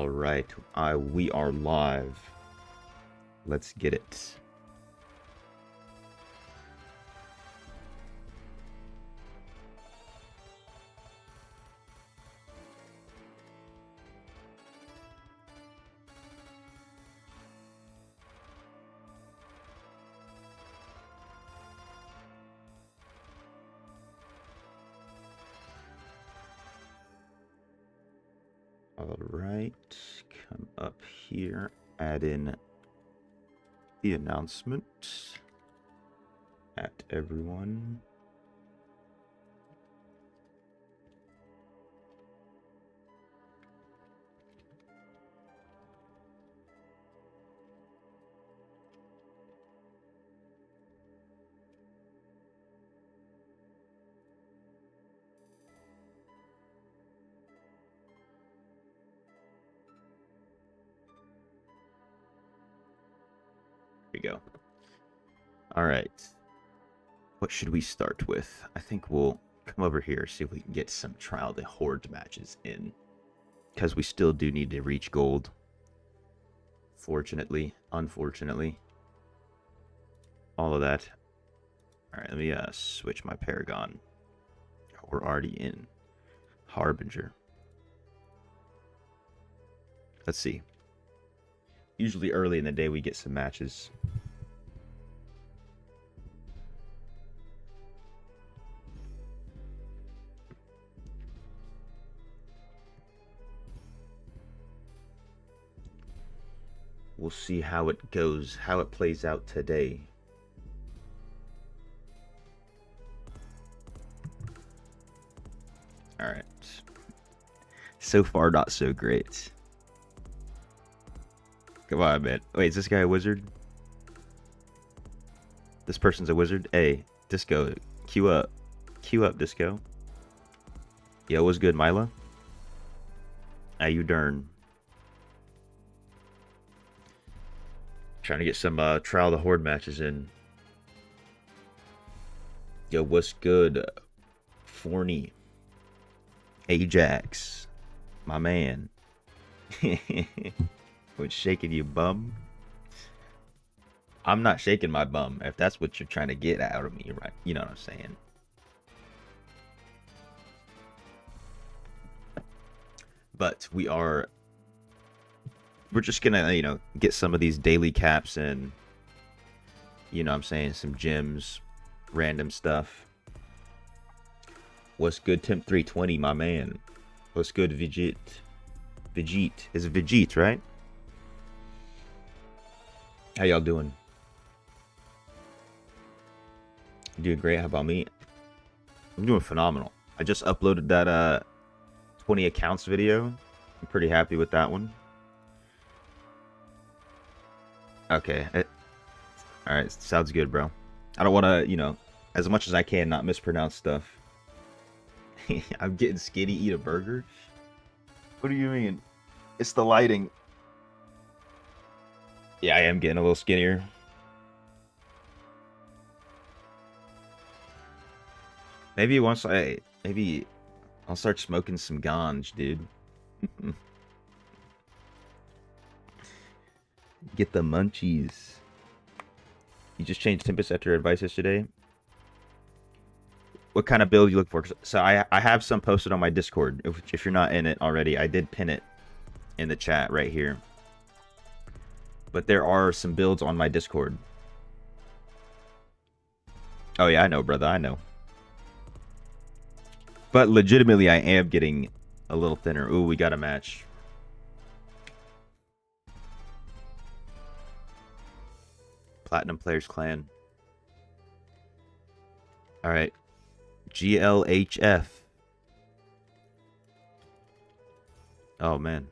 All right, we are live. Let's get it. All right, come up here, add in the announcement at everyone. Here we go. All right. What should we start with? I think we'll come over here, see if we can get some Trial the Horde matches in. Because we still do need to reach gold. Fortunately, unfortunately. All of that. Alright, let me switch my Paragon. We're already in Harbinger. Let's see. Usually early in the day we get some matches. We'll see how it goes, how it plays out today. Alright. So far, not so great. Come on, man. Wait, is this guy a wizard? This person's a wizard? Hey, Disco, queue up. Queue up, Disco. Yo, what's good, Mila? How you darn? Trying to get some Trial the Horde matches in. Yo, what's good? Forney. Ajax. My man. What's shaking you, bum? I'm not shaking my bum, if that's what you're trying to get out of me, right? You know what I'm saying? But we're just gonna, get some of these daily caps and, you know what I'm saying, some gems, random stuff. What's good, Temp 320, my man? What's good, Vegeta? Is it Vegeta, right? How y'all doing? You doing great. How about me? I'm doing phenomenal. I just uploaded that 20 accounts video. I'm pretty happy with that one. Okay. Alright, sounds good, bro. I don't want to, as much as I can, not mispronounce stuff. I'm getting skinny, eat a burger? What do you mean? It's the lighting. Yeah, I am getting a little skinnier. Maybe I'll start smoking some ganj, dude. Get the munchies. You just changed Tempest after advice yesterday. What kind of build you look for? So I have some posted on my Discord. If you're not in it already, I did pin it in the chat right here. But there are some builds on my Discord. Oh yeah, I know, brother. I know. But legitimately, I am getting a little thinner. Ooh, we got a match. Platinum Players Clan. Alright. GLHF. Oh, man.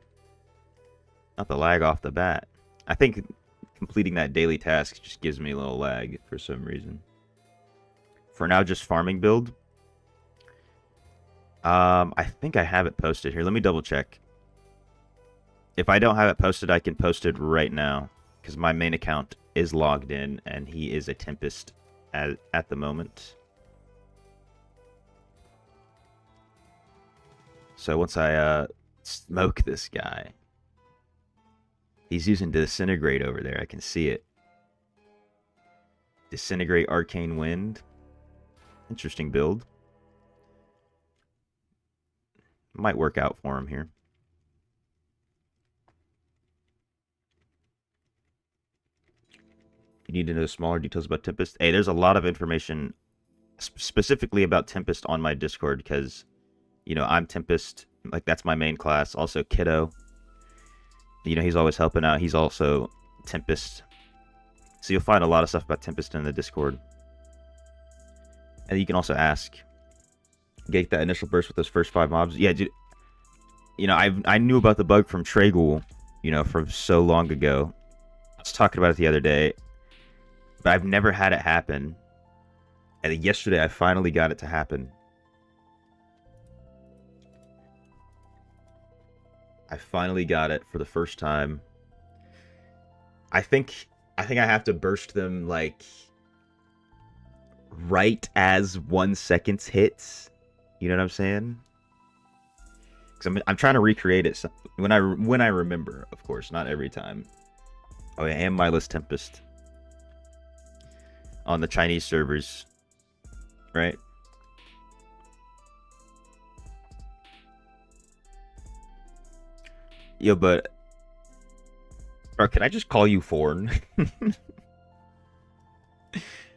Not the lag off the bat. I think completing that daily task just gives me a little lag for some reason. For now, just farming build. I think I have it posted here. Let me double check. If I don't have it posted, I can post it right now. Because my main account is logged in, and he is a Tempest at the moment. So once I smoke this guy, He's using Disintegrate over there. I can see it. Disintegrate Arcane Wind. Interesting build. Might work out for him here. You need to know smaller details about Tempest. Hey, there's a lot of information specifically about Tempest on my Discord because, you know, I'm Tempest. Like, that's my main class. Also, Kiddo. You know, he's always helping out. He's also Tempest. So you'll find a lot of stuff about Tempest in the Discord. And you can also ask. Get that initial burst with those first 5 mobs. Yeah, dude. You know, I knew about the bug from Tragul, you know, from so long ago. I was talking about it the other day. But I've never had it happen. And yesterday I finally got it to happen. I finally got it for the first time. I think I have to burst them like right as 1 second hits. You know what I'm saying? Because I'm trying to recreate it when I remember, of course, not every time. Oh yeah, and Mindless Tempest on the Chinese servers, right? Yo, but or can I just call you Forn?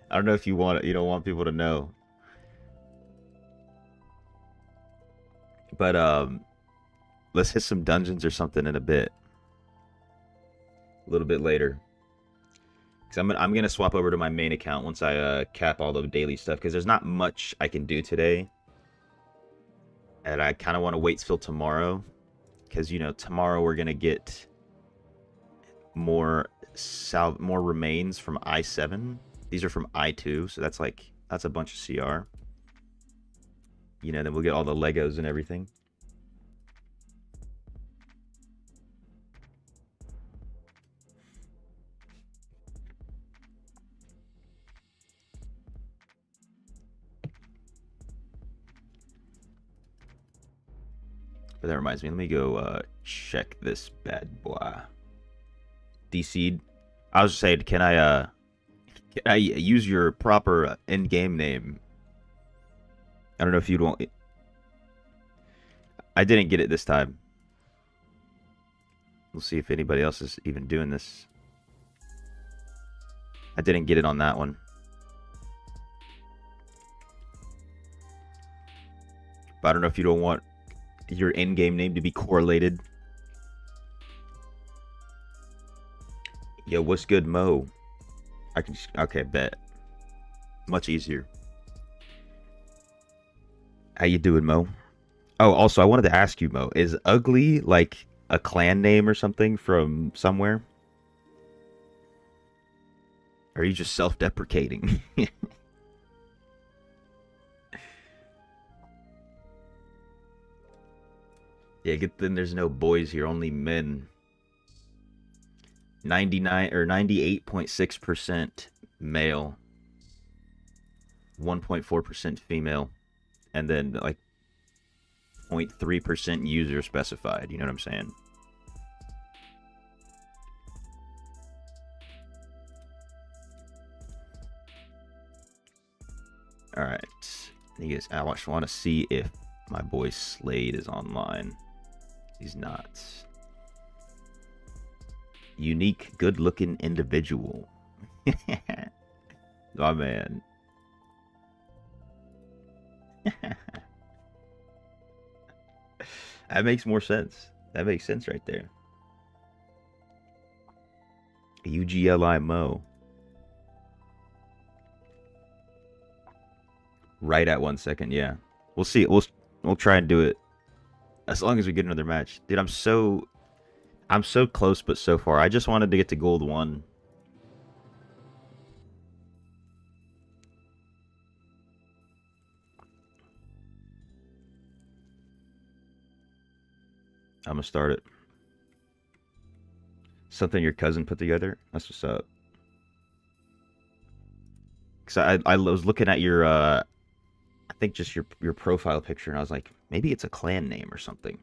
I don't know if you don't want people to know. But let's hit some dungeons or something in a bit. A little bit later. Cuz I'm going to swap over to my main account once I cap all the daily stuff cuz there's not much I can do today. And I kind of want to wait till tomorrow cuz you know, tomorrow we're going to get more remains from I7. These are from I2, so that's a bunch of CR. You know, then we'll get all the Legos and everything. But that reminds me, let me go check this bad boy. DC'd. I was just saying, can I use your proper in-game name? I don't know if you'd want. I didn't get it this time. We'll see if anybody else is even doing this. I didn't get it on that one. But I don't know if you don't want your in-game name to be correlated. Yo, what's good, Mo? I can just, okay, bet. Much easier. How you doing, Mo? Oh, also, I wanted to ask you, Mo, is Ugly like a clan name or something from somewhere? Or are you just self-deprecating? Yeah, good thing there's no boys here, only men. 99 or 98.6% male, 1.4% female, and then like 0.3% user specified. You know what I'm saying? All right, I want to see if my boy Slade is online. He's not. Unique, good-looking individual. Oh, man. That makes more sense. That makes sense right there. UGLI Mo. Right at 1 second, yeah. We'll see. We'll try and do it. As long as we get another match. Dude, I'm so close, but so far. I just wanted to get to gold 1. I'm gonna start it. Something your cousin put together? That's what's up. Cause I was looking at your I think just your profile picture, and I was like, maybe it's a clan name or something.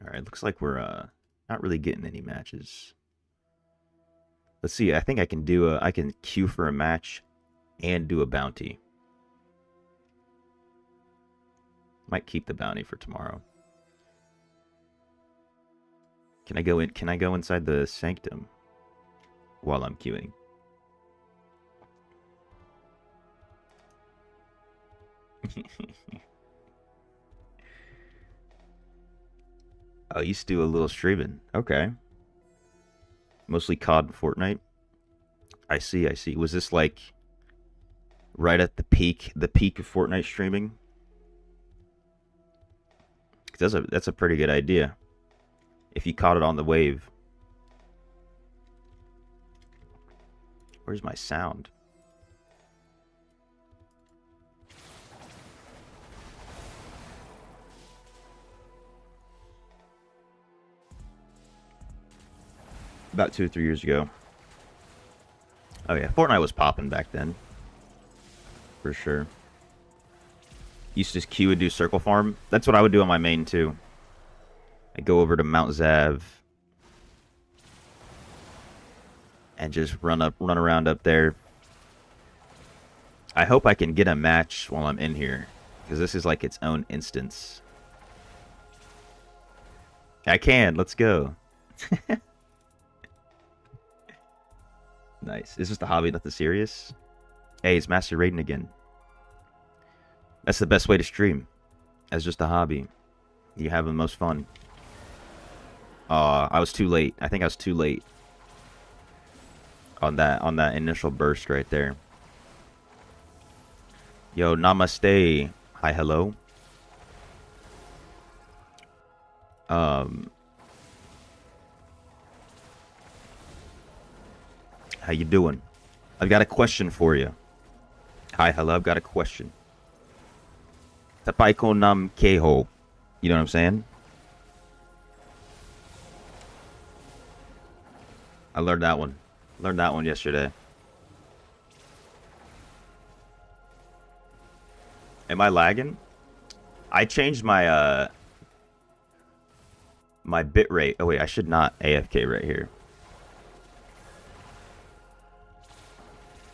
All right, looks like we're not really getting any matches. Let's see. I think I can do I can queue for a match and do a bounty. Might keep the bounty for tomorrow. Can I go in? Can I go inside the sanctum while I'm queuing? Oh, you used to do a little streaming. Okay. Mostly COD and Fortnite. I see, I see. Was this like right at the peak of Fortnite streaming? That's a pretty good idea. If you caught it on the wave. Where's my sound? About 2 or 3 years ago. Oh yeah, Fortnite was popping back then. For sure. Used to just queue and do circle farm. That's what I would do on my main too. I go over to Mount Zav and just run around up there. I hope I can get a match while I'm in here, because this is like its own instance. I can. Let's go. Nice. Is this the hobby, not the serious? Hey, it's Master Raiden again. That's the best way to stream, as just a hobby. You have the most fun. I was too late. I think I was too late on that initial burst right there. Yo, namaste. Hi, hello. How you doing? I've got a question for you. Hi, hello. I've got a question. Tapaiko nam keho. You know what I'm saying? I learned that one. Learned that one yesterday. Am I lagging? I changed my my bit rate. Oh wait, I should not AFK right here.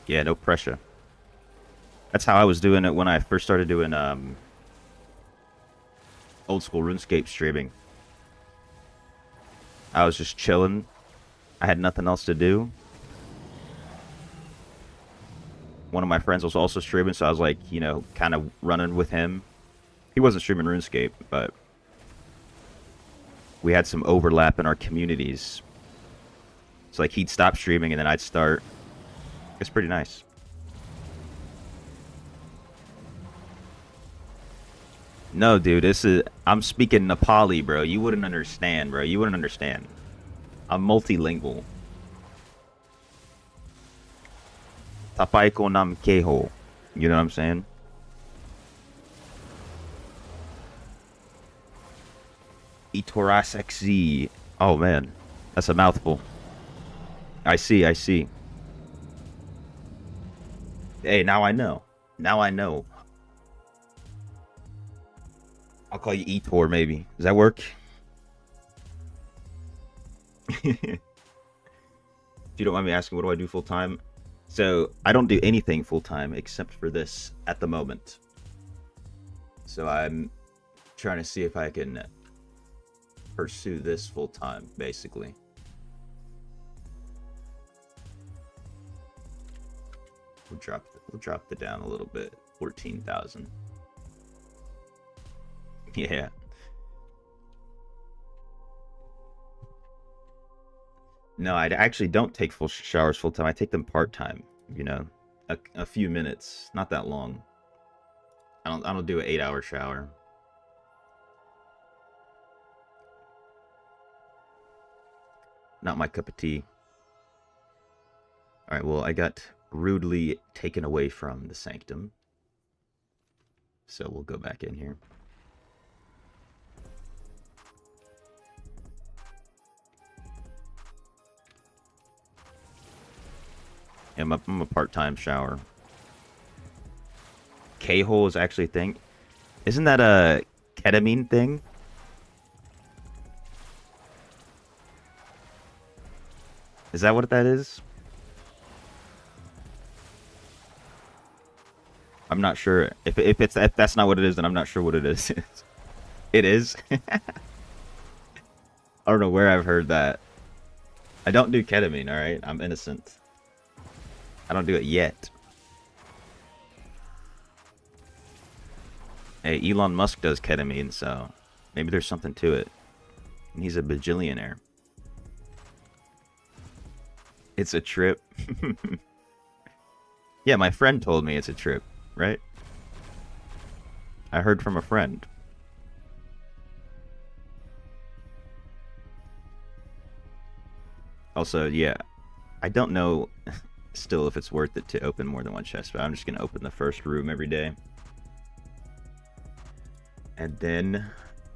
Yeah, no pressure. That's how I was doing it when I first started doing old school RuneScape streaming. I was just chilling. I had nothing else to do. One of my friends was also streaming, so I was like, you know, kind of running with him. He wasn't streaming RuneScape, but we had some overlap in our communities. So like he'd stop streaming and then I'd start. It's pretty nice. No, dude, I'm speaking Nepali, bro. You wouldn't understand, bro. You wouldn't understand. I'm multilingual. Tapaiko nam keho. You know what I'm saying? Itoraseksi. Oh man, that's a mouthful. I see, I see. Hey, now I know. Now I know. I'll call you Etor, maybe. Does that work? If you don't mind me asking, what do I do full time? So I don't do anything full time except for this at the moment. So I'm trying to see if I can pursue this full time, basically. We'll drop it down a little bit. 14,000. Yeah. No, I actually don't take full showers full time. I take them part time. You know, a few minutes, not that long. I don't do an 8-hour shower. Not my cup of tea. All right. Well, I got rudely taken away from the sanctum, so we'll go back in here. I'm a part-time shower. K-hole is actually a thing. Isn't that a ketamine thing? Is that what that is? I'm not sure. If that's not what it is, then I'm not sure what it is. It is. I don't know where I've heard that. I don't do ketamine, alright? I'm innocent. I don't do it yet. Hey, Elon Musk does ketamine, so maybe there's something to it. And he's a bajillionaire. It's a trip. Yeah, my friend told me it's a trip, right? I heard from a friend. Also, yeah, I don't know still if it's worth it to open more than one chest, but I'm just going to open the first room every day. And then,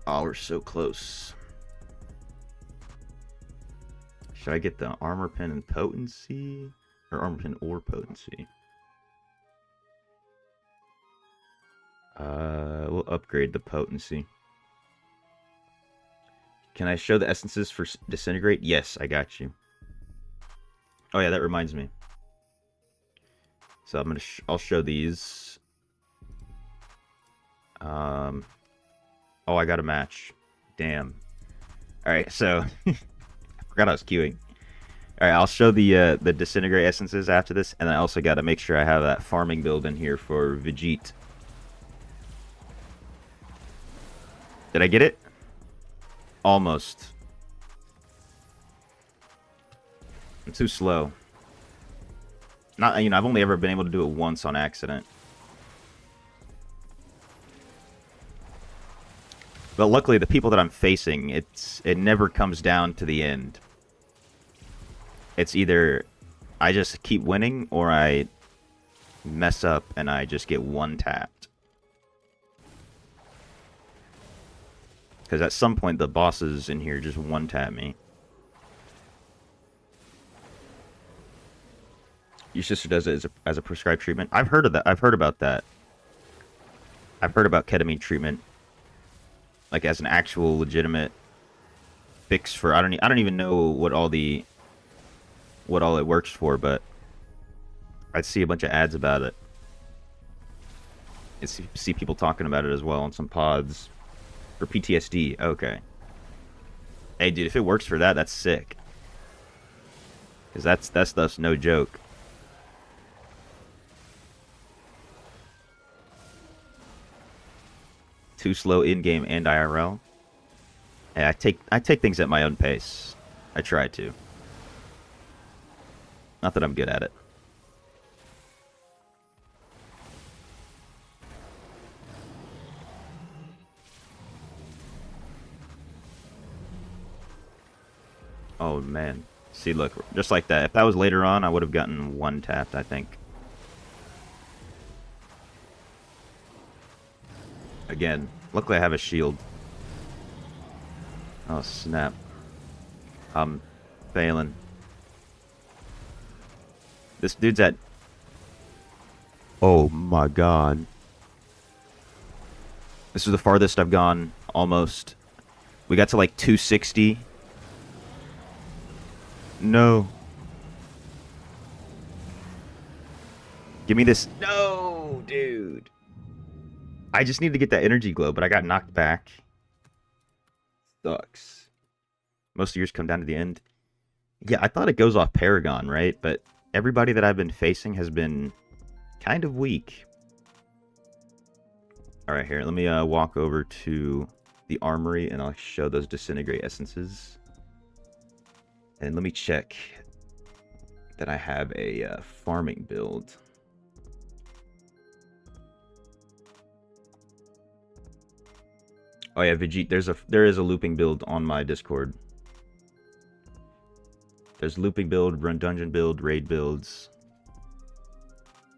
oh, we're so close. Should I get the armor pin and potency? Or armor pin or potency? We'll upgrade the potency. Can I show the essences for disintegrate? Yes, I got you. Oh yeah, that reminds me. So I'll show these. Oh, I got a match. Damn. All right, so I forgot I was queuing. All right, I'll show the disintegrate essences after this, and I also got to make sure I have that farming build in here for Vegeta. Did I get it? Almost. I'm too slow. Not, you know, I've only ever been able to do it once on accident. But luckily, the people that I'm facing, it never comes down to the end. It's either I just keep winning, or I mess up and I just get one-tapped. Because at some point, the bosses in here just one-tap me. Your sister does it as a prescribed treatment. I've heard of that. I've heard about that. I've heard about ketamine treatment, like as an actual legitimate fix for. I don't even know what all it works for, but I see a bunch of ads about it. I see people talking about it as well on some pods for PTSD. Okay. Hey, dude, if it works for that, that's sick. Because that stuff's no joke. Too slow in-game and IRL. Hey, I take things at my own pace. I try to. Not that I'm good at it. Oh man. See, look, just like that. If that was later on, I would have gotten one tapped, I think. Again, luckily I have a shield. Oh, snap. I'm failing. This dude's at... Oh my god. This is the farthest I've gone, almost. We got to like 260. No. Give me this. No, dude. I just need to get that energy glow, but I got knocked back. Sucks. Most of yours come down to the end. Yeah, I thought it goes off Paragon, right? But everybody that I've been facing has been kind of weak. Alright, here. Let me walk over to the armory, and I'll show those disintegrate essences. And let me check that I have a farming build. Oh yeah, Vegeta. There is a looping build on my Discord. There's looping build, run dungeon build, raid builds,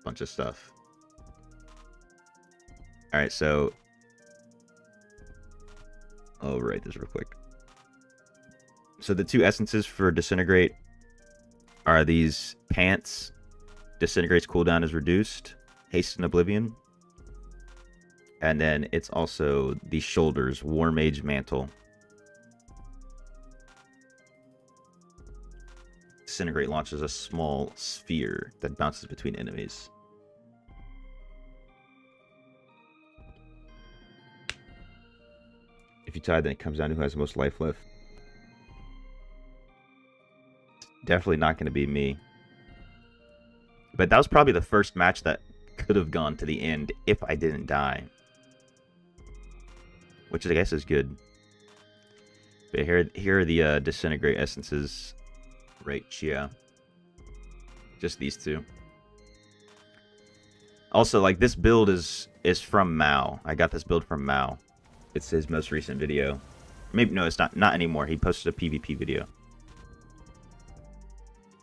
bunch of stuff. All right, so I'll write this real quick. So the two essences for disintegrate are these pants. Disintegrate's cooldown is reduced. Haste and Oblivion. And then it's also the shoulders, War Mage Mantle. Disintegrate launches a small sphere that bounces between enemies. If you tie, then it comes down to who has the most life left. Definitely not going to be me. But that was probably the first match that could have gone to the end if I didn't die. Which I guess is good. But here are the Disintegrate essences. Right, yeah. Just these two. Also, like, this build is from Mao. I got this build from Mao. It's his most recent video. Maybe, no, it's not anymore. He posted a PvP video.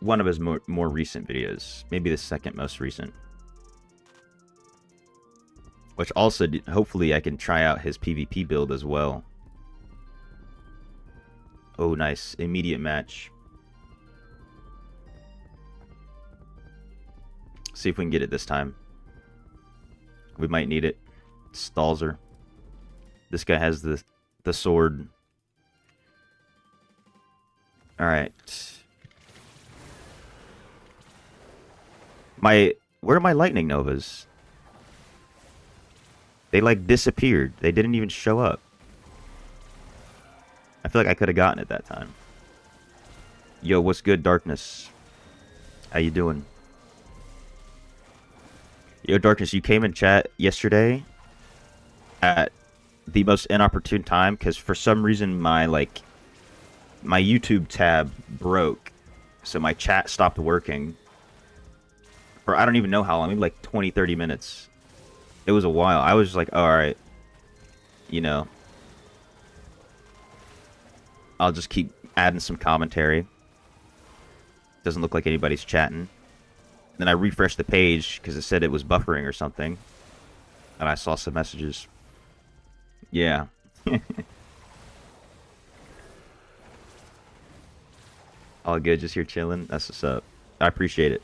One of his more recent videos. Maybe the second most recent. Which also, hopefully I can try out his PvP build as well. Oh, nice. Immediate match. See if we can get it this time. We might need it. Stalzer. This guy has the sword. Alright. Where are my lightning novas? They like disappeared. They didn't even show up. I feel like I could have gotten it that time. Yo, what's good, Darkness? How you doing? Yo, Darkness, you came in chat yesterday at the most inopportune time because for some reason my YouTube tab broke, so my chat stopped working for I don't even know how long, maybe like 20-30 minutes. It was a while. I was just like, all right, you know, I'll just keep adding some commentary. Doesn't look like anybody's chatting. Then I refreshed the page because it said it was buffering or something, and I saw some messages. Yeah. All good, just here chilling. That's what's up. I appreciate it.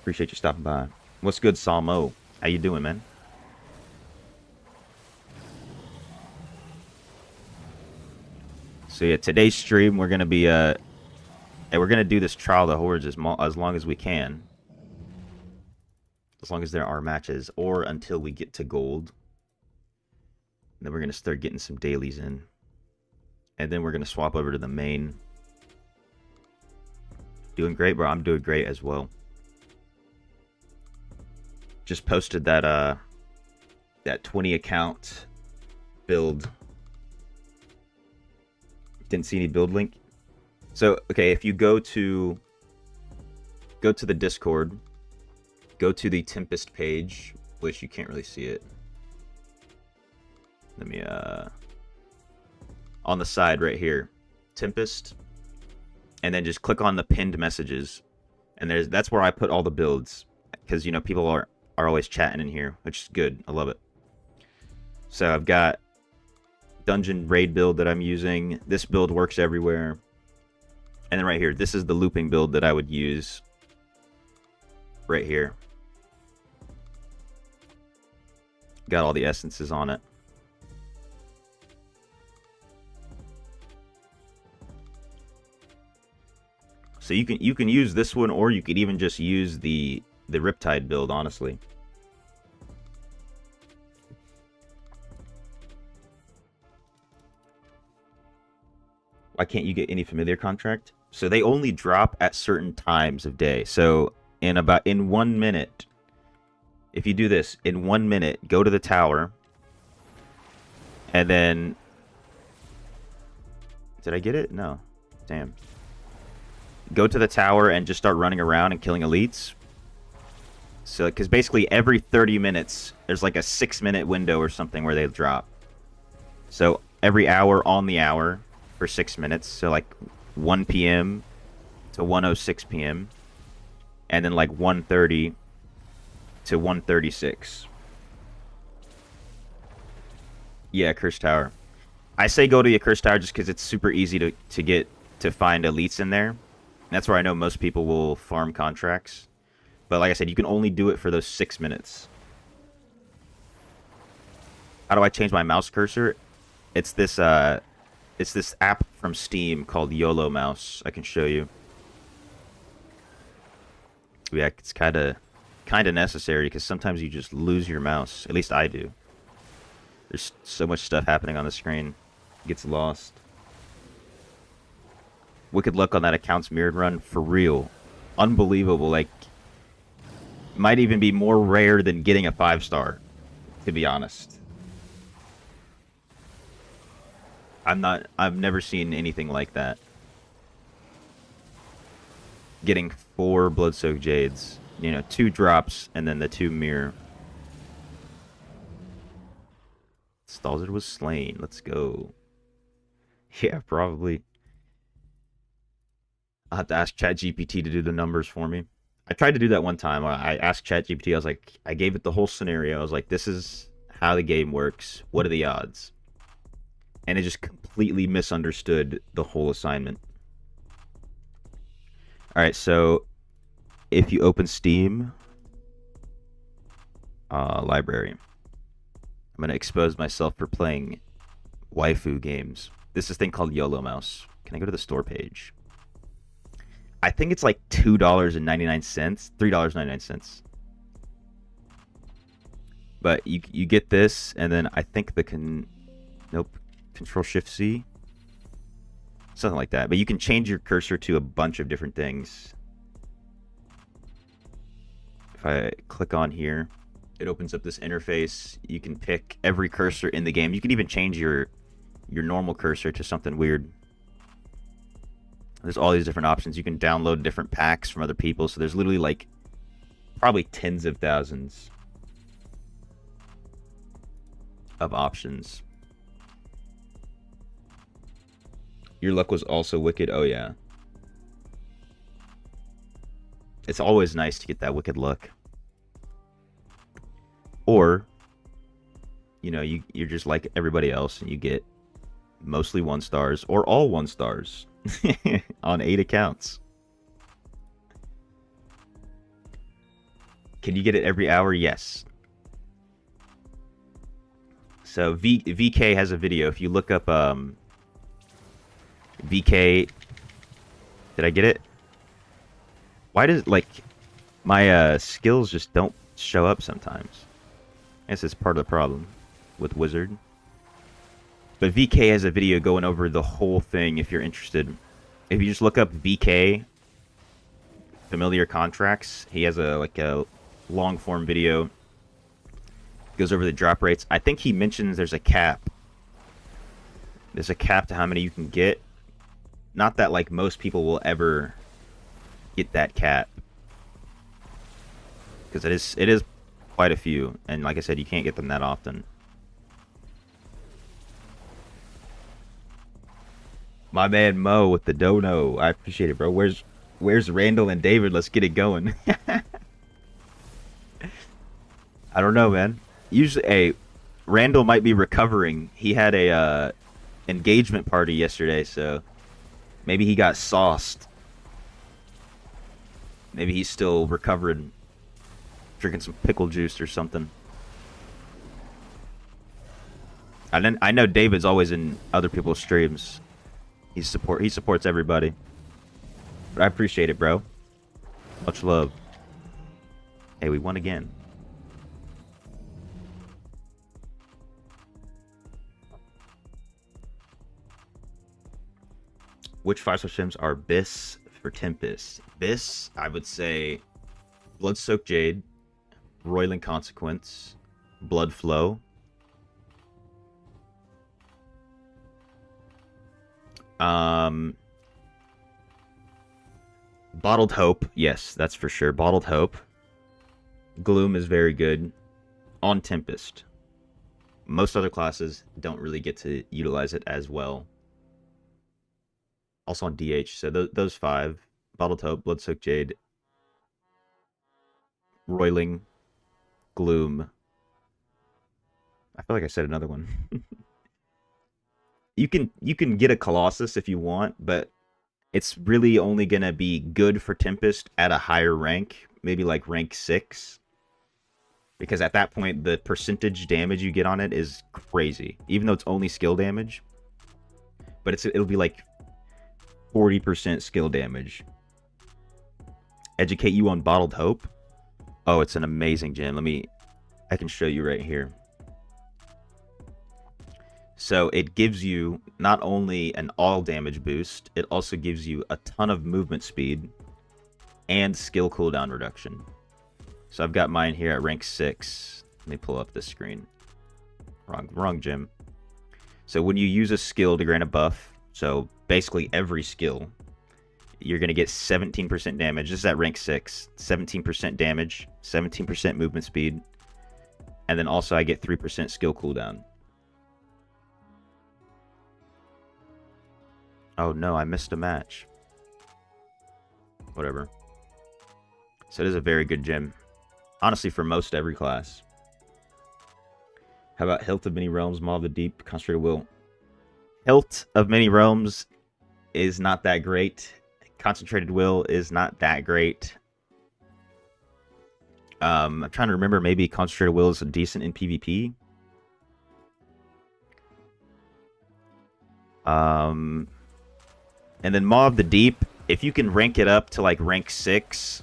Appreciate you stopping by. What's good, Salmo? How you doing, man? So yeah, today's stream we're gonna be we're gonna do this Trial of the Hordes as long as we can. As long as there are matches, or until we get to gold. Then we're going to start getting some dailies in. And then we're going to swap over to the main. Doing great, bro. I'm doing great as well. Just posted that 20 account build. Didn't see any build link. So, okay, if you go to the Discord, go to the Tempest page, which you can't really see it. Let me, on the side right here, Tempest, and then just click on the pinned messages, and that's where I put all the builds, because, you know, people are always chatting in here, which is good. I love it. So I've got dungeon raid build that I'm using. This build works everywhere. And then right here, this is the looping build that I would use right here. Got all the essences on it. So you can use this one, or you could even just use the Riptide build, honestly. Why can't you get any familiar contract? So they only drop at certain times of day. So in 1 minute, if you do this, in 1 minute, go to the tower, and then... Did I get it? No. Damn. Go to the tower and just start running around and killing elites. So, because basically every 30 minutes, there's like a 6-minute window or something where they drop. So every hour on the hour for 6 minutes. So like 1 p.m. to 1:06 p.m. And then like 1:30 to 1:36. Yeah, Cursed Tower. I say go to the Cursed Tower just because it's super easy to find elites in there. That's where I know most people will farm contracts. But like I said, you can only do it for those 6 minutes. How do I change my mouse cursor? It's this app from Steam called YOLO Mouse. I can show you. Yeah, it's kind of necessary because sometimes you just lose your mouse. At least I do. There's so much stuff happening on the screen, it gets lost. Wicked luck on that account's mirrored run for real, unbelievable. Like, might even be more rare than getting a 5-star, to be honest. I've never seen anything like that. Getting 4 blood-soaked jades, 2 drops and then the 2 mirror. Stalzer was slain. Let's go. Yeah, probably. I'll have to ask ChatGPT to do the numbers for me. I tried to do that one time. I asked ChatGPT, I was like, I gave it the whole scenario. I was like, this is how the game works. What are the odds? And it just completely misunderstood the whole assignment. Alright, so if you open Steam, library, I'm going to expose myself for playing waifu games. This is a thing called YOLO Mouse. Can I go to the store page? I think it's like $2.99, $3.99. But you get this, and then I think nope, Control-Shift-C, something like that. But you can change your cursor to a bunch of different things. If I click on here, it opens up this interface. You can pick every cursor in the game. You can even change your normal cursor to something weird. There's all these different options. You can download different packs from other people. So there's literally like probably tens of thousands of options. Your luck was also wicked. Oh, yeah. It's always nice to get that wicked luck. Or, you're just like everybody else and you get mostly 1-stars or all 1-stars on 8 accounts. Can you get it every hour? Yes. So VK has a video. If you look up VK, did I get it? Why does my skills just don't show up sometimes? I guess it's part of the problem with Wizard. But VK has a video going over the whole thing if you're interested. If you just look up VK familiar contracts, he has a long form video. Goes over the drop rates. I think he mentions there's a cap. There's a cap to how many you can get. Not that most people will ever get that cap, because it is quite a few, and like I said, you can't get them that often. My man Mo with the dono, I appreciate it, bro. Where's Randall and David? Let's get it going. I don't know, man. Usually, Randall might be recovering. He had a engagement party yesterday, so maybe he got sauced. Maybe he's still recovering, drinking some pickle juice or something. I know David's always in other people's streams. He supports everybody. But I appreciate it, bro. Much love. Hey, we won again. Which 5-star sims are BIS for Tempest? BIS, I would say Blood-Soaked Jade, Roiling Consequence, Blood Flow. Bottled Hope, yes, that's for sure. Bottled Hope. Gloom is very good on Tempest. Most other classes don't really get to utilize it as well. Also on DH, so those 5. Bottled Hope, Blood-Soaked Jade, Roiling, Gloom. I feel like I said another one. You can get a Colossus if you want, but it's really only gonna be good for Tempest at a higher rank, maybe like rank 6. Because at that point, the percentage damage you get on it is crazy. Even though it's only skill damage. But it'll be like 40% skill damage. Educate you on Bottled Hope. Oh, it's an amazing gym. I can show you right here. So it gives you not only an all damage boost, it also gives you a ton of movement speed and skill cooldown reduction. So I've got mine here at rank 6. Let me pull up this screen. Wrong gym. So when you use a skill to grant a buff, so basically every skill, you're going to get 17% damage. This is at rank 6. 17% damage, 17% movement speed, and then also I get 3% skill cooldown. Oh no, I missed a match. Whatever. So it is a very good gym. Honestly, for most every class. How about Hilt of Many Realms, Maw of the Deep, Concentrated Will? Hilt of Many Realms is not that great. Concentrated Will is not that great. I'm trying to remember, maybe Concentrated Will is decent in PvP. And then Maw of the Deep, if you can rank it up to like rank 6,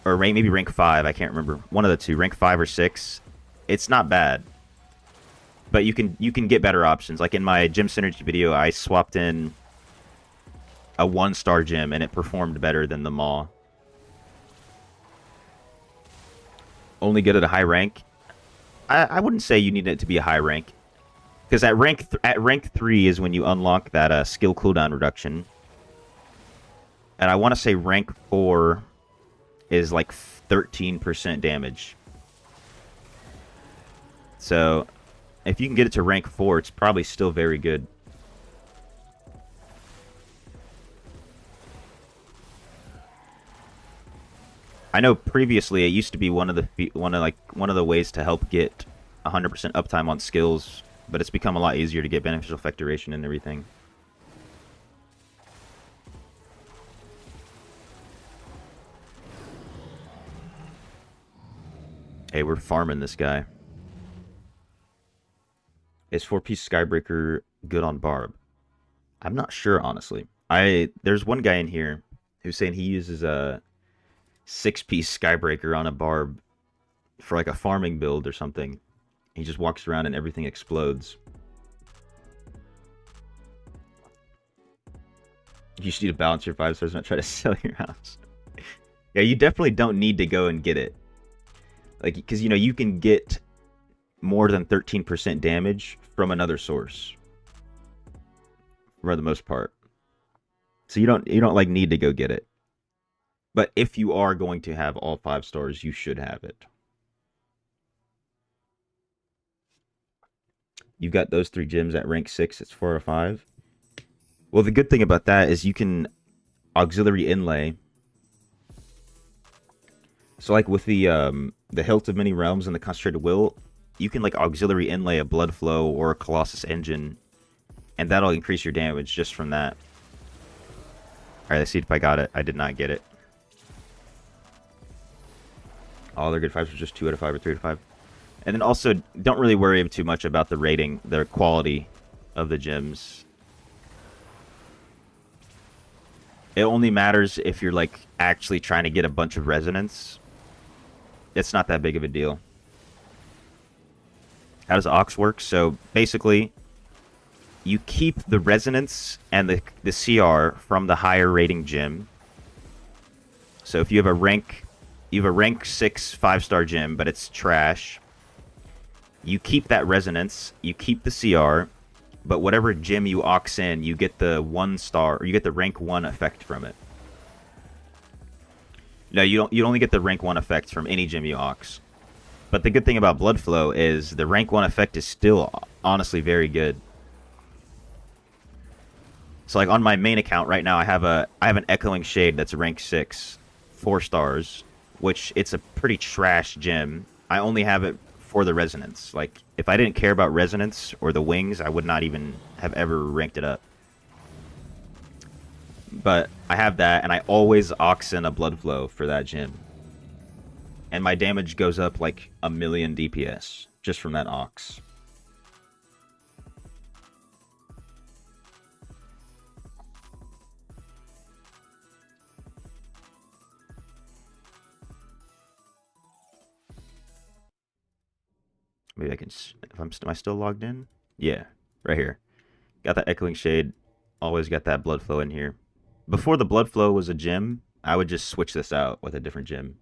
or maybe rank 5, I can't remember. One of the two, rank 5 or 6. It's not bad. But you can get better options. Like in my gym synergy video, I swapped in a 1-star gym and it performed better than the Maw. Only good at a high rank. I wouldn't say you need it to be a high rank. Because at rank 3 is when you unlock that skill cooldown reduction. And I want to say rank 4 is like 13% damage. So if you can get it to rank 4, it's probably still very good. I know previously it used to be one of the ways to help get 100% uptime on skills, but it's become a lot easier to get beneficial effect duration and everything. Hey, we're farming this guy. Is 4-piece Skybreaker good on Barb? I'm not sure, honestly. There's one guy in here who's saying he uses a 6-piece Skybreaker on a Barb for like a farming build or something. He just walks around and everything explodes. You just need to balance your 5 stars, not try to sell your house. Yeah, you definitely don't need to go and get it. Like, because, you know, you can get more than 13% damage from another source. For the most part. So you don't like need to go get it. But if you are going to have all 5 stars, you should have it. You've got those 3 gyms at rank 6, it's 4 or 5. Well, the good thing about that is you can auxiliary inlay. So like with the Hilt of Many Realms and the Concentrated Will, you can like auxiliary inlay a Blood Flow or a Colossus Engine, and that'll increase your damage just from that. Alright, let's see if I got it. I did not get it. All their good 5s were just 2 out of 5 or 3 out of 5. And then also, don't really worry too much about the rating, the quality of the gyms. It only matters if you're like actually trying to get a bunch of resonance. It's not that big of a deal. How does Ox work? So basically, you keep the resonance and the CR from the higher rating gym. So if you have a rank 6 5-star gym, but it's trash, you keep that resonance, you keep the CR, but whatever gym you ox in, you get the 1-star, or you get the rank 1 effect from it. No, you don't. You only get the rank 1 effect from any gym you ox. But the good thing about Blood Flow is the rank 1 effect is still honestly very good. So like on my main account right now, I have an Echoing Shade that's rank 6, 4 stars, which it's a pretty trash gym. I only have it for the resonance. Like if I didn't care about resonance or the wings, I would not even have ever ranked it up. But I have that, and I always ox in a Blood Flow for that gym. And my damage goes up like 1,000,000 DPS just from that ox. Maybe I can. If am I still logged in? Yeah, right here. Got that echoing shade. Always got that blood flow in here. Before the blood flow was a gem, I would just switch this out with a different gem.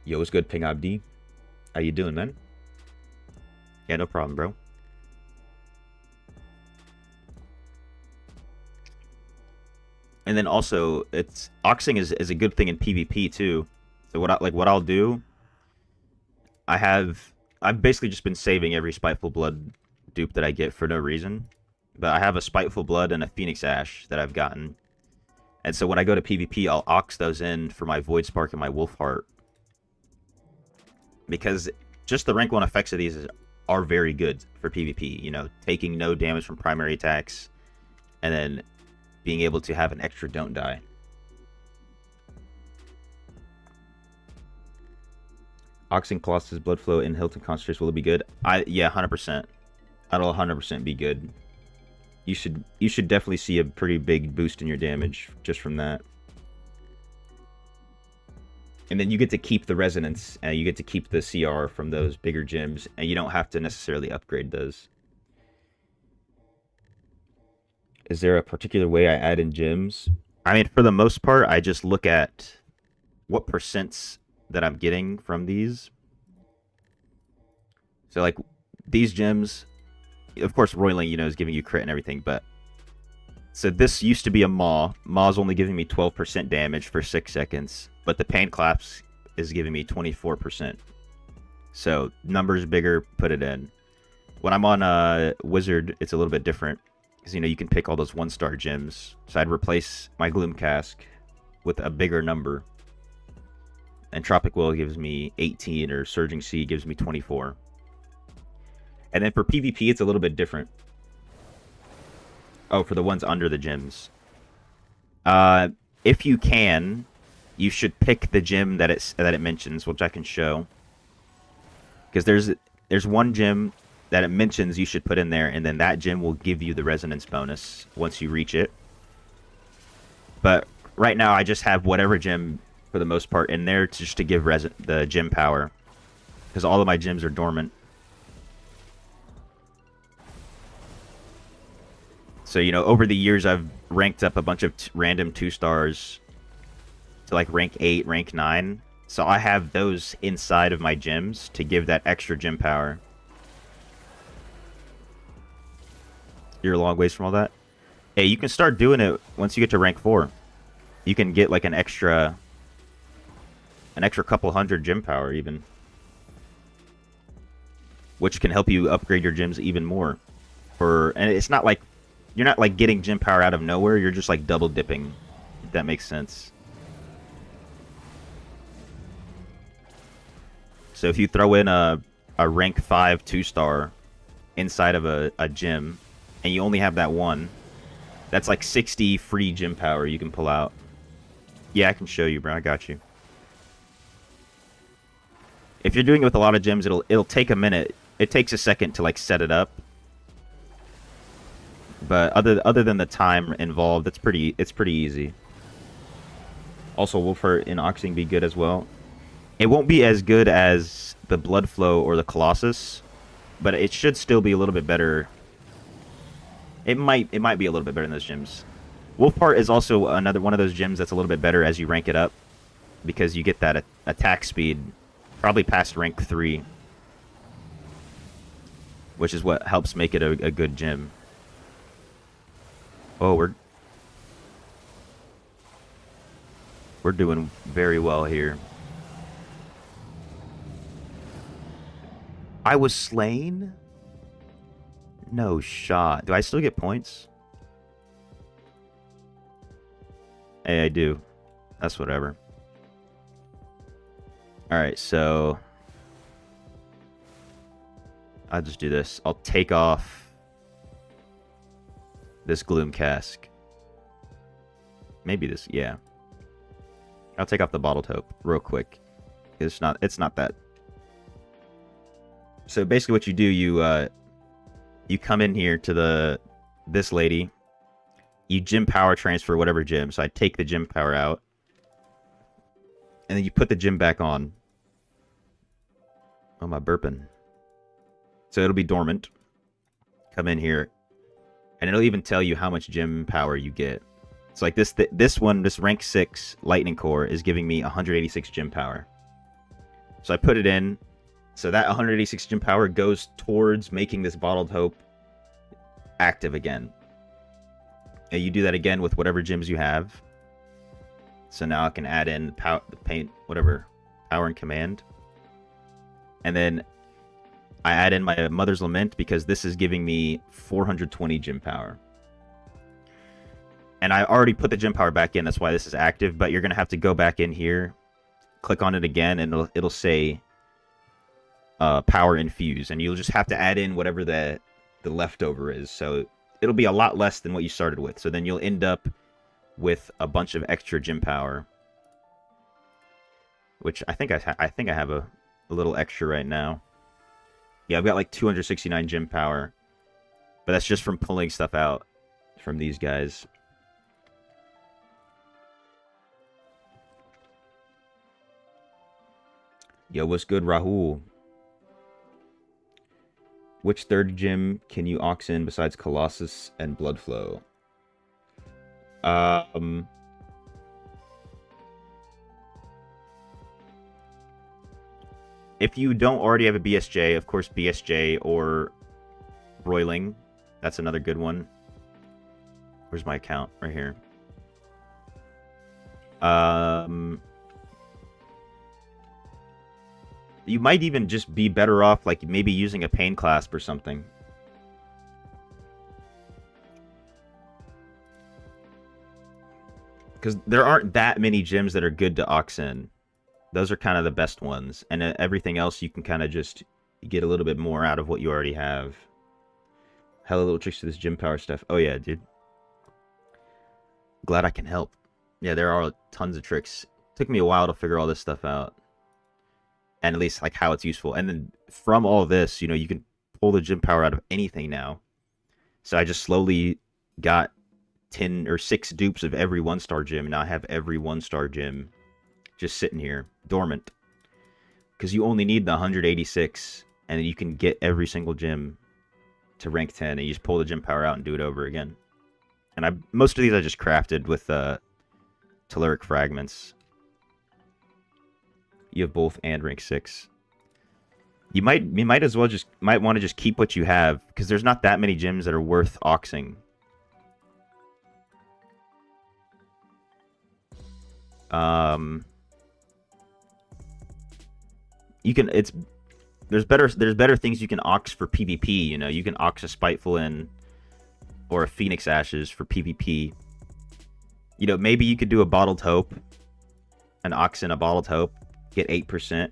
Yo, what's good, Ping Abdi? How you doing, man? Yeah, no problem, bro. And then also, it's oxing is a good thing in PvP too. So what I'll do, I've basically just been saving every Spiteful Blood dupe that I get for no reason. But I have a Spiteful Blood and a Phoenix Ash that I've gotten. And so when I go to PvP, I'll ox those in for my Void Spark and my Wolf Heart. Because just the rank 1 effects of these are very good for PvP. You know, taking no damage from primary attacks. And then being able to have an extra don't die. Oxing Colossus blood flow in Hilton Concentrates, will it be good? Yeah, 100%. That'll 100% be good. You should definitely see a pretty big boost in your damage just from that. And then you get to keep the resonance, and you get to keep the CR from those bigger gyms, and you don't have to necessarily upgrade those. Is there a particular way I add in gyms? I mean, for the most part, I just look at what percents that I'm getting from these. So, like, these gyms, of course, Roiling, you know, is giving you crit and everything, but... So this used to be a Maw. Maw's only giving me 12% damage for 6 seconds, but the Pain Collapse is giving me 24%. So, numbers bigger, put it in. When I'm on Wizard, it's a little bit different. Because, you know, you can pick all those 1-star gems. So I'd replace my Gloom Cask with a bigger number. And Tropic Will gives me 18, or Surging Sea gives me 24. And then for PvP, it's a little bit different. Oh, for the ones under the gems. If you can, you should pick the gem that it mentions, which I can show. Because there's one gem that it mentions you should put in there, and then that gem will give you the resonance bonus once you reach it. But right now, I just have whatever gem, for the most part, in there just to give the gem power. Because all of my gems are dormant. So, you know, over the years, I've ranked up a bunch of random 2-stars to, like, rank 8, rank 9. So I have those inside of my gems to give that extra gem power. You're a long ways from all that? Hey, you can start doing it once you get to rank 4. You can get, like, an extra couple hundred gem power, even. Which can help you upgrade your gems even more. And it's not like... You're not, like, getting gem power out of nowhere. You're just, like, double dipping. If that makes sense. So if you throw in a rank 5 2-star inside of a gem, and you only have that one, that's like 60 free gem power you can pull out. Yeah, I can show you, bro. I got you. If you're doing it with a lot of gems, it'll take a minute. It takes a second to, like, set it up. But other than the time involved, it's pretty easy. Also, will for in Oxing be good as well? It won't be as good as the Blood Flow or the Colossus, but it should still be a little bit better. It might be a little bit better than those gems. Wolfheart is also another one of those gems that's a little bit better as you rank it up, because you get that attack speed probably past rank 3, which is what helps make it a good gem. Oh, we're doing very well here. I was slain? No shot. Do I still get points? Hey, I do. That's whatever. Alright, so... I'll just do this. I'll take off this Gloom Cask. Maybe this, yeah. I'll take off the Bottled Hope real quick. It's not that. So basically what you do, you come in here to this lady. You gem power transfer whatever gem. So I take the gem power out. And then you put the gym back on. Oh, my burping. So it'll be dormant. Come in here. And it'll even tell you how much gym power you get. It's like this one, this rank 6 lightning core is giving me 186 gym power. So I put it in. So that 186 gym power goes towards making this bottled hope active again. And you do that again with whatever gyms you have. So now I can add in power, paint, whatever, power and command. And then I add in my Mother's Lament because this is giving me 420 gym power. And I already put the gym power back in, that's why this is active, but you're going to have to go back in here, click on it again, and it'll say power infuse. And you'll just have to add in whatever the leftover is. So it'll be a lot less than what you started with. So then you'll end up with a bunch of extra gym power, which I think I have a little extra right now. Yeah, I've got like 269 gym power, but that's just from pulling stuff out from these guys. Yo, what's good, Rahul? Which third gym can you ox in besides Colossus and Bloodflow? If you don't already have a BSJ, of course BSJ or Broiling. That's another good one. Where's my account? Right here. You might even just be better off, like, maybe using a Pain Clasp or something. Because there aren't that many gyms that are good to ox in. Those are kind of the best ones. And everything else, you can kind of just get a little bit more out of what you already have. Hella little tricks to this gym power stuff. Oh, yeah, dude. Glad I can help. Yeah, there are tons of tricks. Took me a while to figure all this stuff out. And at least, like, how it's useful. And then from all this, you know, you can pull the gym power out of anything now. So I just slowly got 10 or 6 dupes of every 1-star gym. Now I have every 1-star gym just sitting here, dormant. Because you only need the 186, and you can get every single gym to rank 10, and you just pull the gym power out and do it over again. And most of these I just crafted with telluric fragments. You have both and rank 6. You might as well might want to just keep what you have, because there's not that many gyms that are worth oxing. You can there's better things you can ox for PvP, you know. You can ox a Spiteful in or a Phoenix Ashes for PvP. You know, maybe you could do a Bottled Hope, an ox in a Bottled Hope, get 8%.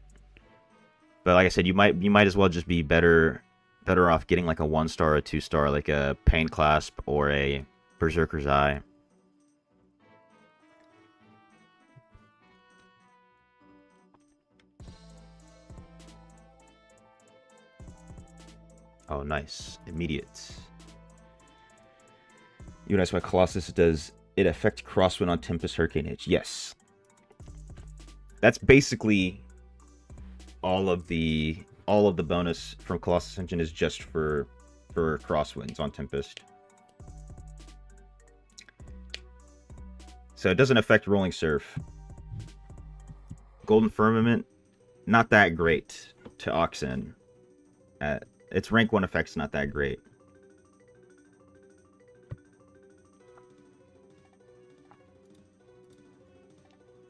But like I said, you might as well just be better off getting like a 1-star or a 2-star, like a Pain Clasp or a Berserker's Eye. Oh, nice. Immediate. You know, that's why Colossus does it affect Crosswind on Tempest Hurricane Hitch. Yes. That's basically all of the bonus from Colossus Engine is just for Crosswinds on Tempest. So it doesn't affect Rolling Surf. Golden Firmament, not that great to ox in. Its rank 1 effect's not that great.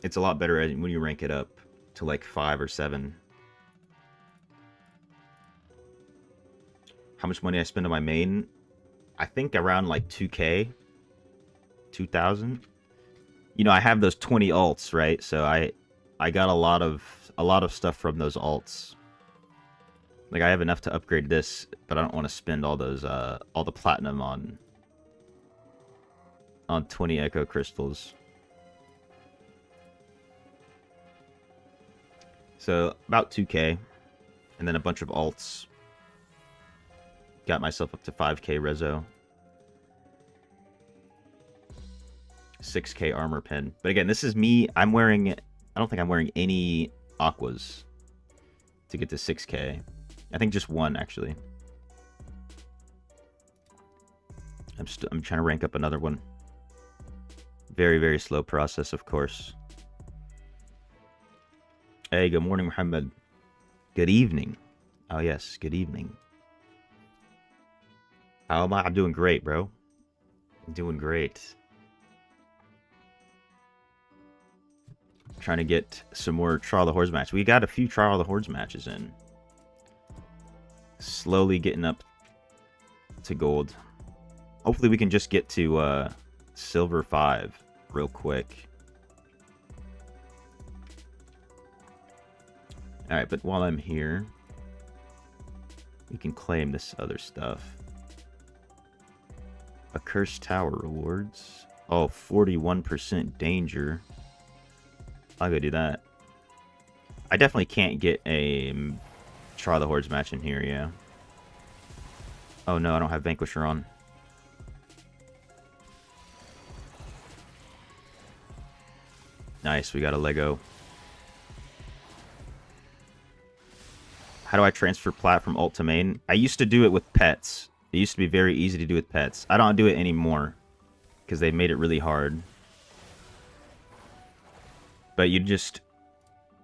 It's a lot better when you rank it up to like 5 or 7. How much money I spend on my main? I think around like 2K, 2,000. You know, I have those 20 alts, right? So I got a lot of stuff from those alts. Like, I have enough to upgrade this, but I don't want to spend all those all the platinum on 20 Echo Crystals. So about 2K, and then a bunch of alts. Got myself up to 5K Rezo. 6K armor pin. But again, this is me. I'm wearing I don't think I'm wearing any aquas to get to 6K. I think just one, actually. I'm trying to rank up another one. Very, very slow process, of course. Hey, good morning, Muhammad. Good evening. Oh, yes, good evening. How am I? I'm doing great, bro. I'm doing great. Trying to get some more Trial of the Hordes matches. We got a few Trial of the Hordes matches in. Slowly getting up to gold. Hopefully we can just get to silver 5 real quick. Alright, but while I'm here, we can claim this other stuff. A Cursed Tower rewards. Oh, 41% danger. I'll go do that. I definitely can't get a Trial of the Hordes match in here, yeah. Oh no, I don't have Vanquisher on. Nice, we got a Lego. How do I transfer plat from alt to main? I used to do it with pets. It used to be very easy to do with pets. I don't do it anymore because they made it really hard. But you just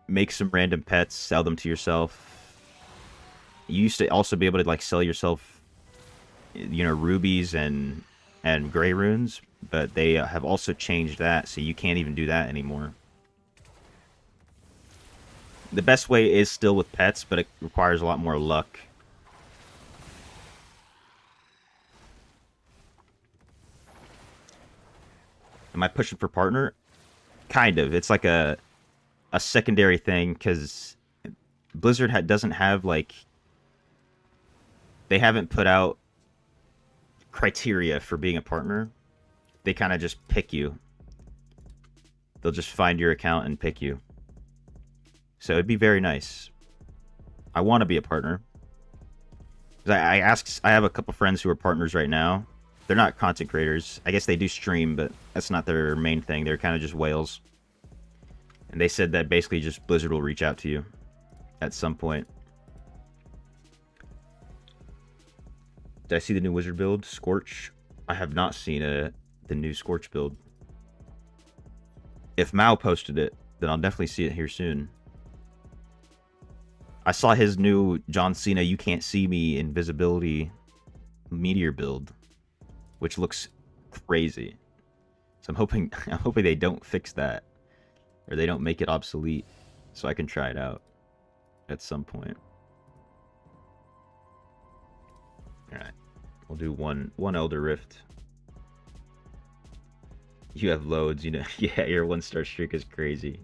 make some random pets, sell them to yourself. You used to also be able to like sell yourself, you know, rubies and gray runes, but they have also changed that, so you can't even do that anymore. The best way is still with pets, but it requires a lot more luck. Am I pushing for partner? Kind of. It's like a secondary thing, because Blizzard doesn't have, like... They haven't put out criteria for being a partner. They kind of just pick you. They'll just find your account and pick you. So it'd be very nice. I want to be a partner. I have a couple friends who are partners right now. They're not content creators. I guess they do stream, but that's not their main thing. They're kind of just whales. And they said that basically just Blizzard will reach out to you at some point. Did I see the new wizard build? Scorch? I have not seen the new Scorch build. If Mao posted it, then I'll definitely see it here soon. I saw his new John Cena You Can't See Me Invisibility Meteor build, which looks crazy. So I'm hoping they don't fix that, or they don't make it obsolete, so I can try it out at some point. All right, we'll do one Elder Rift. You have loads, you know. Yeah, your 1-star streak is crazy.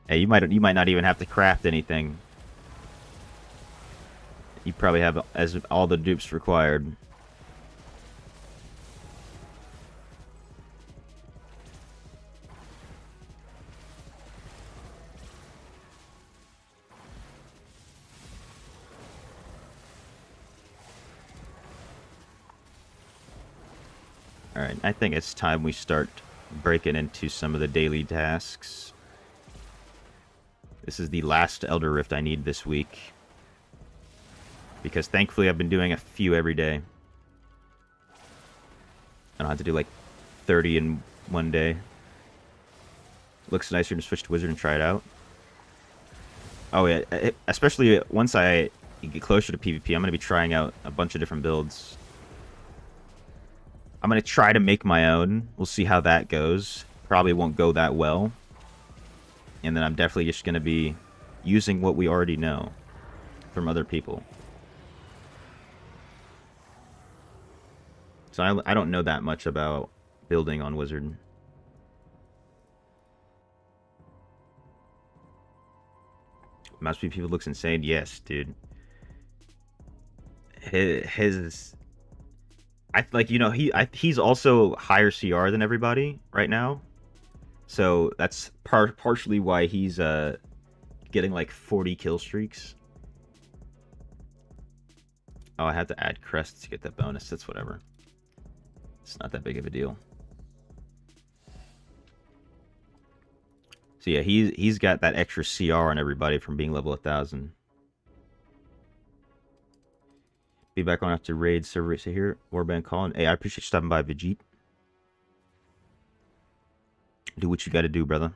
Hey, you might not even have to craft anything. You probably have all the dupes required. Alright, I think it's time we start breaking into some of the daily tasks. This is the last Elder Rift I need this week. Because thankfully I've been doing a few every day. I don't have to do like 30 in one day. Looks nicer to switch to Wizard and try it out. Oh yeah, especially once I get closer to PvP, I'm going to be trying out a bunch of different builds. I'm going to try to make my own. We'll see how that goes. Probably won't go that well. And then I'm definitely just going to be using what we already know from other people. So I don't know that much about building on Wizard. Mouse Speed people looks insane. Yes, dude. His like, you know, he's also higher CR than everybody right now. So that's partially why he's getting like 40 kill streaks. Oh, I had to add crests to get that bonus. That's whatever. It's not that big of a deal. So yeah, he's got that extra CR on everybody from being level 1000. Be back on after raid server race here. Warband calling. Hey, I appreciate you stopping by, Vegeta. Do what you gotta do, brother.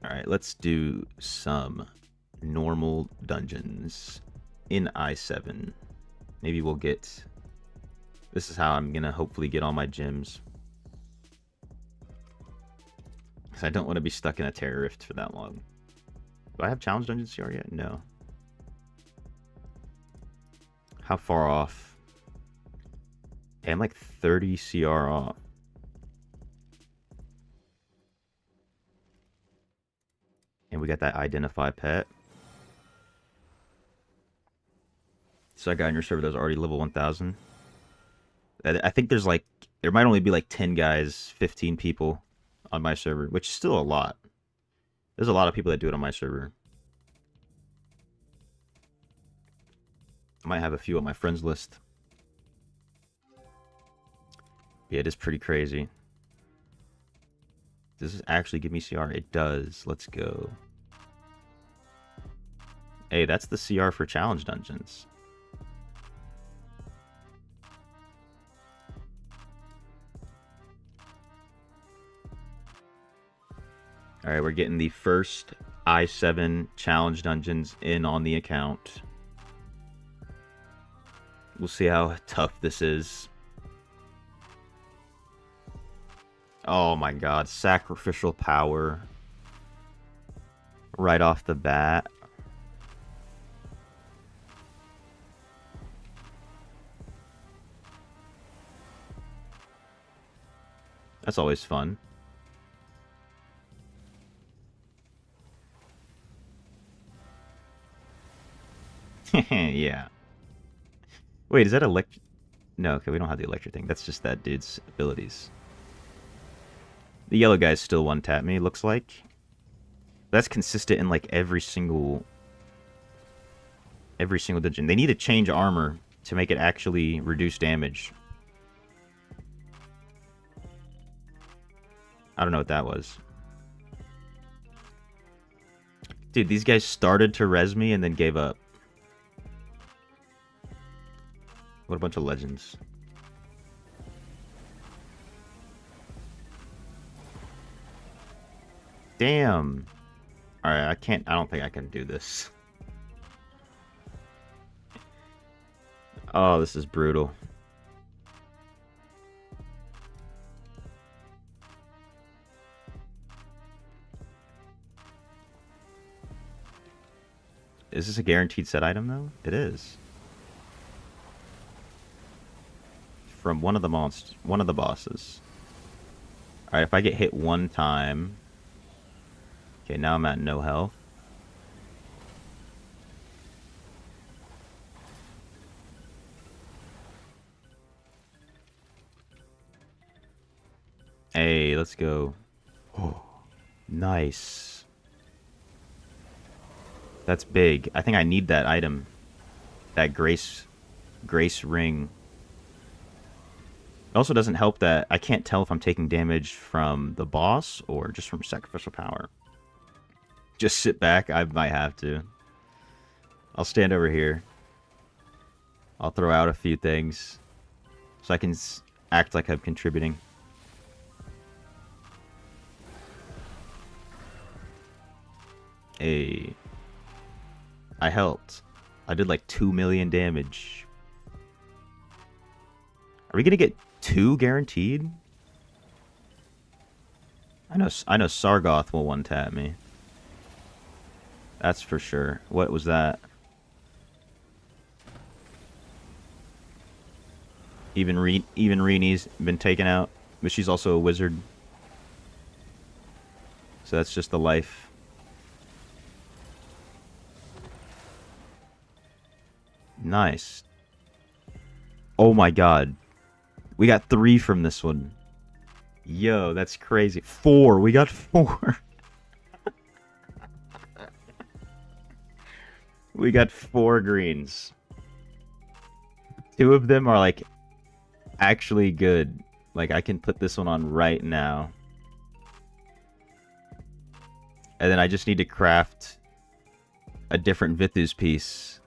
Alright, let's do some normal dungeons in I7. Maybe we'll get... This is how I'm gonna hopefully get all my gems. Because I don't want to be stuck in a terror rift for that long. Do I have challenge dungeon CR yet? No. How far off? Hey, I'm like 30 CR off. And we got that identify pet. So that guy on your server that was already level 1000. I think there's like, there might only be like 10 guys, 15 people on my server, which is still a lot. There's a lot of people that do it on my server. I might have a few on my friends list. Yeah, it is pretty crazy. Does this actually give me CR? It does. Let's go. Hey, that's the CR for challenge dungeons. Alright, we're getting the first I7 challenge dungeons in on the account. We'll see how tough this is. Oh my god, sacrificial power. Right off the bat. That's always fun. Yeah. Wait, is that electric? No, okay, we don't have the electric thing. That's just that dude's abilities. The yellow guys still one-tap me, looks like. That's consistent in like every single dungeon. They need to change armor to make it actually reduce damage. I don't know what that was. Dude, these guys started to res me and then gave up. What a bunch of legends. Damn. Alright, I don't think I can do this. Oh, this is brutal. Is this a guaranteed set item, though? It is. From one of the bosses. Alright, if I get hit one time... Okay, now I'm at no health. Hey, let's go. Oh, nice. That's big. I think I need that item. That grace ring. It also doesn't help that I can't tell if I'm taking damage from the boss or just from sacrificial power. Just sit back. I might have to. I'll stand over here. I'll throw out a few things so I can act like I'm contributing. Hey. I helped. I did like 2 million damage. Are we gonna get 2 guaranteed? I know Sargoth will one-tap me. That's for sure. What was that? Even Reenie's been taken out, but she's also a wizard. So that's just the life. Nice. Oh my god. We got 3 from this one. Yo, that's crazy. 4. We got 4. We got 4 greens. 2 of them are like actually good. Like, I can put this one on right now. And then I just need to craft a different Vithus piece.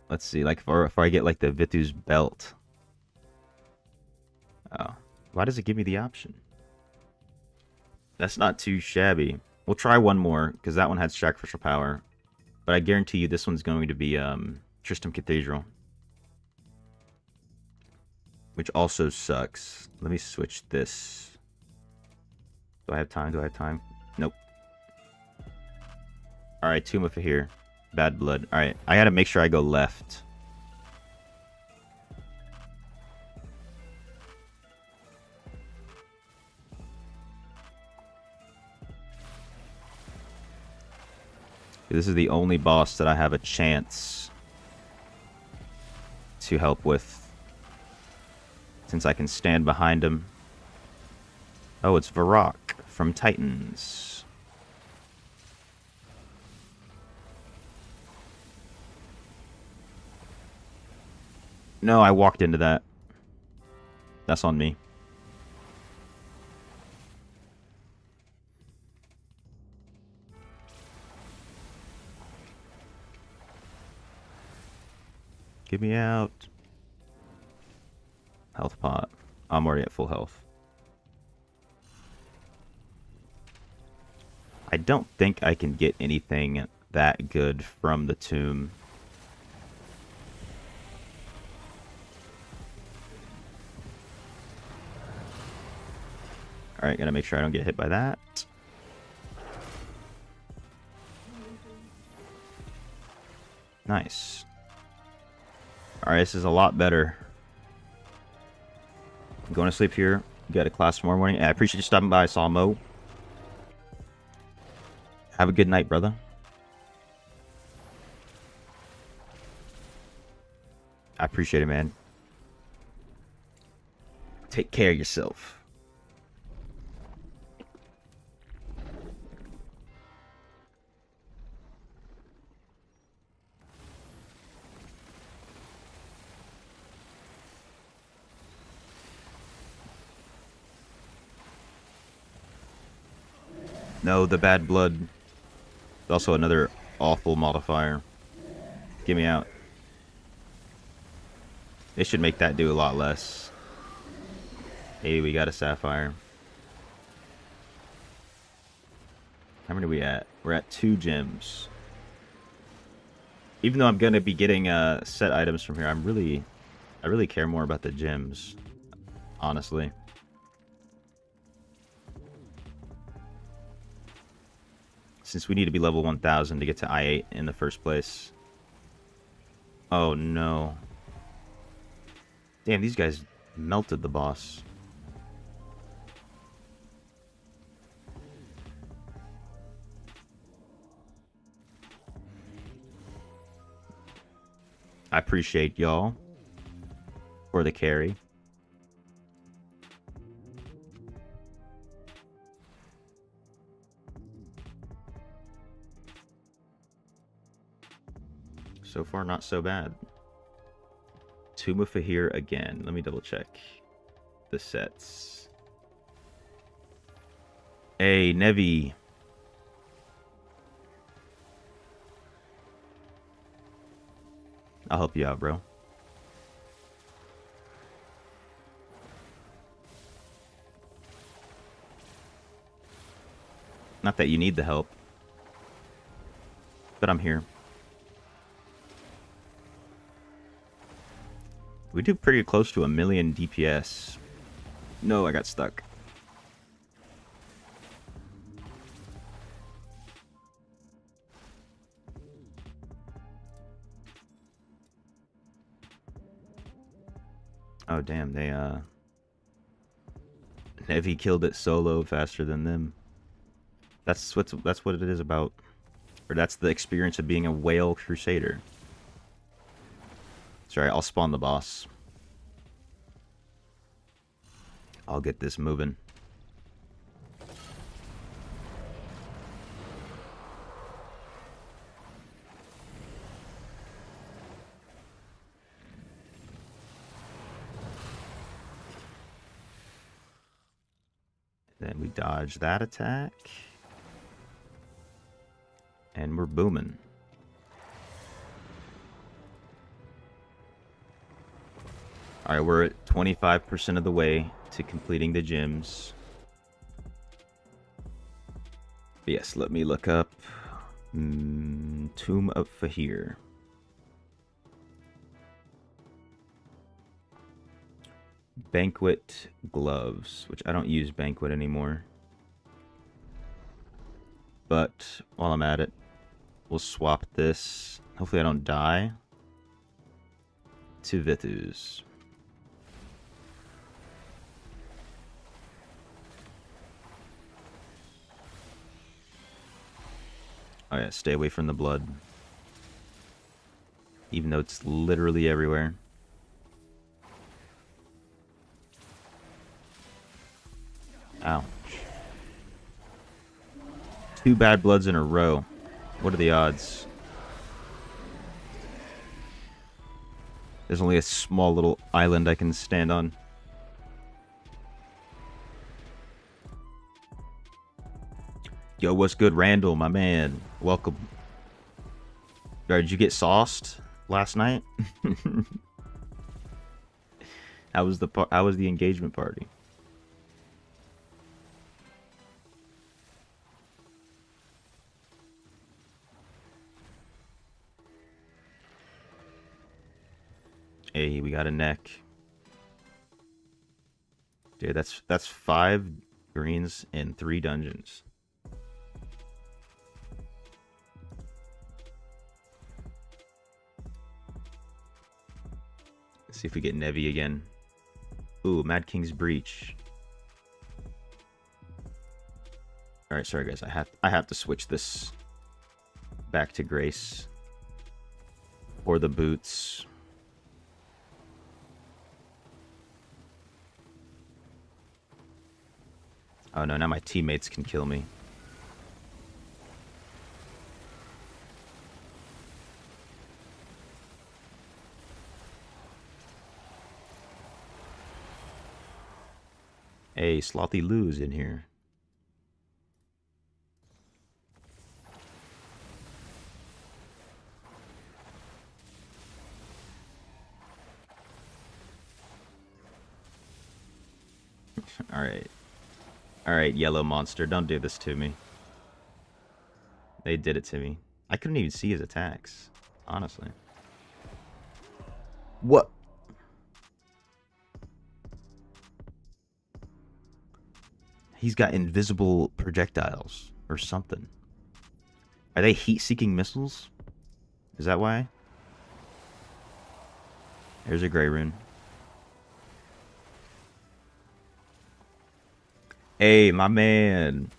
Let's see, like, if I get, like, the Vithus belt. Oh. Why does it give me the option? That's not too shabby. We'll try one more, because that one had sacrificial power. But I guarantee you this one's going to be Tristram Cathedral. Which also sucks. Let me switch this. Do I have time? Do I have time? Nope. Alright, Tomb of here. Bad blood. Alright, I gotta make sure I go left. This is the only boss that I have a chance to help with, since I can stand behind him. Oh, it's Varrock from Titans. No, I walked into that. That's on me. Get me out. Health pot. I'm already at full health. I don't think I can get anything that good from the tomb. Alright, gotta make sure I don't get hit by that. Nice. Alright, this is a lot better. I'm going to sleep here. Got a class tomorrow morning. I appreciate you stopping by, Salmo. Have a good night, brother. I appreciate it, man. Take care of yourself. No, the bad blood. Also another awful modifier. Get me out. They should make that do a lot less. Hey, we got a sapphire. How many are we at? We're at 2 gems. Even though I'm gonna be getting set items from here, I really care more about the gems, honestly. Since we need to be level 1000 to get to I8 in the first place. Oh no. Damn, these guys melted the boss. I appreciate y'all for the carry. So far, not so bad. Tomb of Fahir again. Let me double check the sets. Hey, Nevi. I'll help you out, bro. Not that you need the help, but I'm here. We do pretty close to 1,000,000 DPS. No, I got stuck. Oh damn, they Nevi killed it solo faster than them. That's what it is about. Or that's the experience of being a whale crusader. Sorry, I'll spawn the boss. I'll get this moving. Then we dodge that attack. And we're booming. Alright, we're at 25% of the way to completing the gyms. But yes, let me look up Tomb of Fahir. Banquet gloves, which I don't use Banquet anymore. But while I'm at it, we'll swap this. Hopefully I don't die. To Vithus. Oh yeah, stay away from the blood. Even though it's literally everywhere. Ouch. 2 bad bloods in a row. What are the odds? There's only a small little island I can stand on. Yo, what's good, Randall, my man? Welcome. Did you get sauced last night? How was the engagement party? Hey, we got a neck. Dude, that's 5 greens in 3 dungeons. Let's see if we get Nevi again. Ooh, Mad King's Breach. Alright, sorry guys, I have to switch this back to Grace. Or the boots. Oh no, now my teammates can kill me. Hey, Slothy Lou's in here. Alright. Alright, Yellow Monster, don't do this to me. They did it to me. I couldn't even see his attacks, honestly. What? He's got invisible projectiles or something. Are they heat-seeking missiles? Is that why? There's a Grey Rune. Hey, my man,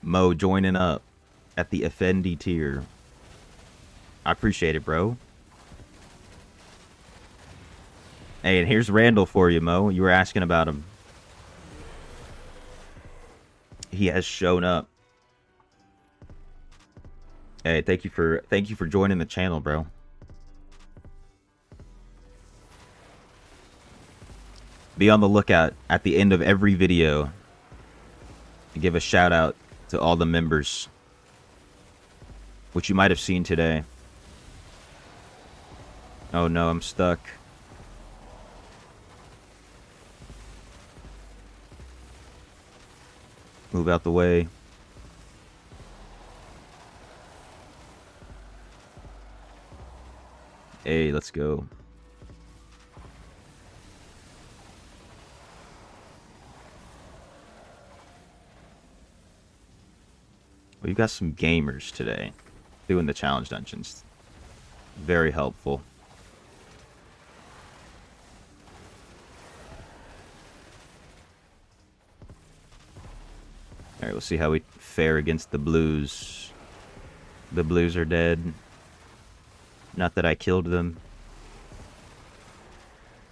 Mo, joining up at the Effendi tier. I appreciate it, bro. Hey, and here's Randall for you, Mo. You were asking about him. He has shown up. Hey, thank you for joining the channel, bro. Be on the lookout at the end of every video. Give a shout out to all the members, which you might have seen today. Oh no, I'm stuck. Move out the way. Hey, let's go. We've got some gamers today doing the challenge dungeons. Very helpful. Alright, we'll see how we fare against the blues. The blues are dead. Not that I killed them.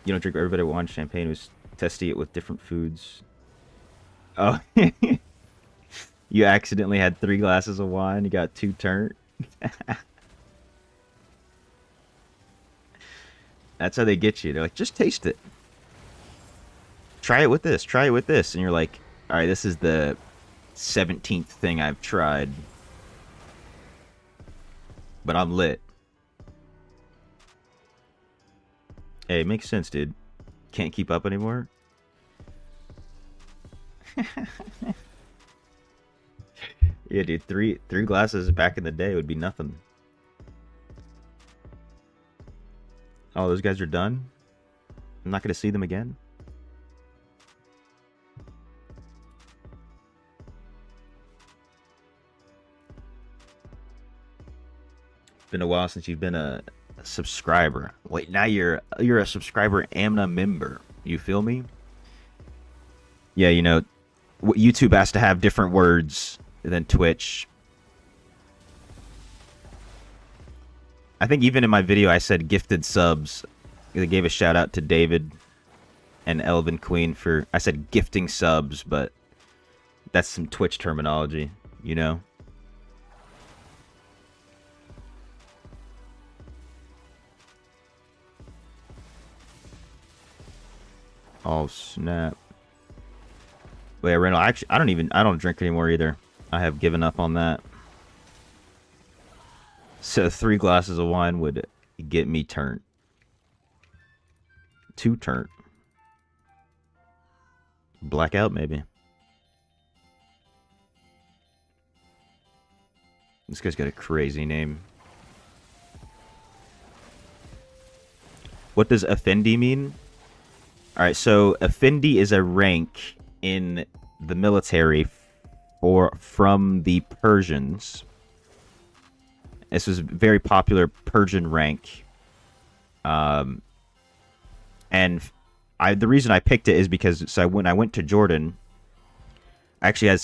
You don't drink everybody wine champagne who's testing it with different foods. Oh. You accidentally had 3 glasses of wine. You got 2 turned. That's how they get you. They're like, just taste it. Try it with this. Try it with this. And you're like, Alright, this is the 17th thing I've tried. But I'm lit. Hey, it makes sense, dude. Can't keep up anymore? Yeah, dude, three glasses back in the day would be nothing. Oh, those guys are done? I'm not gonna see them again? Been a while since you've been a subscriber. Wait, now you're a subscriber and a member. You feel me? Yeah, you know, YouTube has to have different words than Twitch. I think even in my video I said gifted subs. I gave a shout out to David and Elvin Queen for, I said gifting subs, but that's some Twitch terminology, you know? Oh snap. Wait, Randall, actually I don't drink anymore either. I have given up on that. So 3 glasses of wine would get me turned. 2 turnt. Blackout, maybe. This guy's got a crazy name. What does Effendi mean? Alright, so Effendi is a rank in the military from the Persians. This was a very popular Persian rank. And the reason I picked it is because when I went to Jordan, I actually had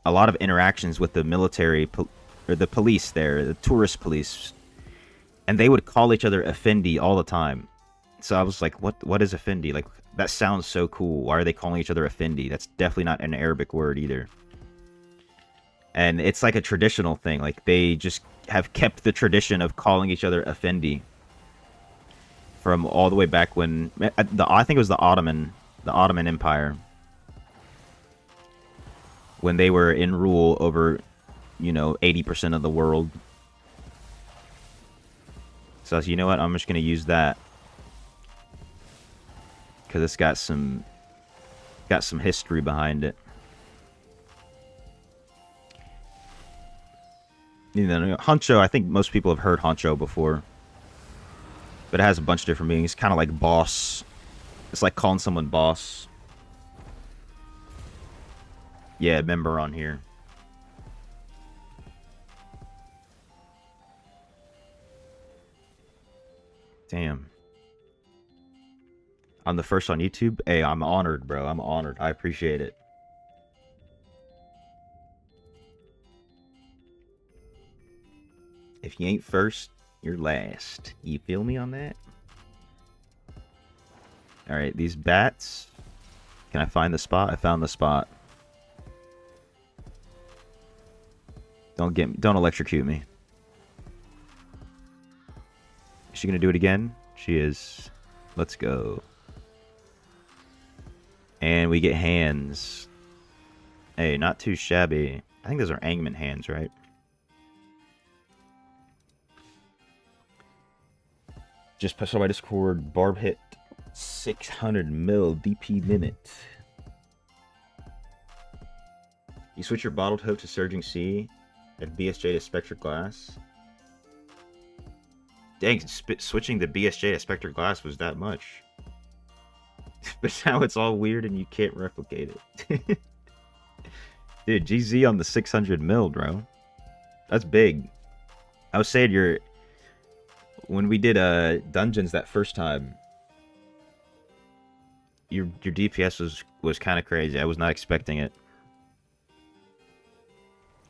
a lot of interactions with the military or the police there, the tourist police, and they would call each other Effendi all the time. So I was like, what is Effendi? Like, that sounds so cool. Why are they calling each other Effendi? That's definitely not an Arabic word either. And it's like a traditional thing. Like, they just have kept the tradition of calling each other Effendi from all the way back when I think it was the Ottoman Empire, when they were in rule over, you know, 80% of the world. So I was, you know what? I'm just gonna use that because it's got some history behind it. You know, Honcho, I think most people have heard Honcho before. But it has a bunch of different meanings. Kind of like boss. It's like calling someone boss. Yeah, member on here. Damn. I'm the first on YouTube? Hey, I'm honored, bro. I'm honored. I appreciate it. If you ain't first, you're last. You feel me on that? Alright, these bats. Can I find the spot? I found the spot. Don't electrocute me. Is she gonna do it again? She is. Let's go. And we get hands. Hey, not too shabby. I think those are Angman hands, right? Just posted on my Discord, Barb hit 600 mil DP minute. You switch your bottled hope to Surging Sea and BSJ to Spectre Glass. Dang, switching the BSJ to Spectre Glass was that much. But now it's all weird and you can't replicate it. Dude, GZ on the 600 mil, bro. That's big. I was saying when we did dungeons that first time, your DPS was kind of crazy. I was not expecting it.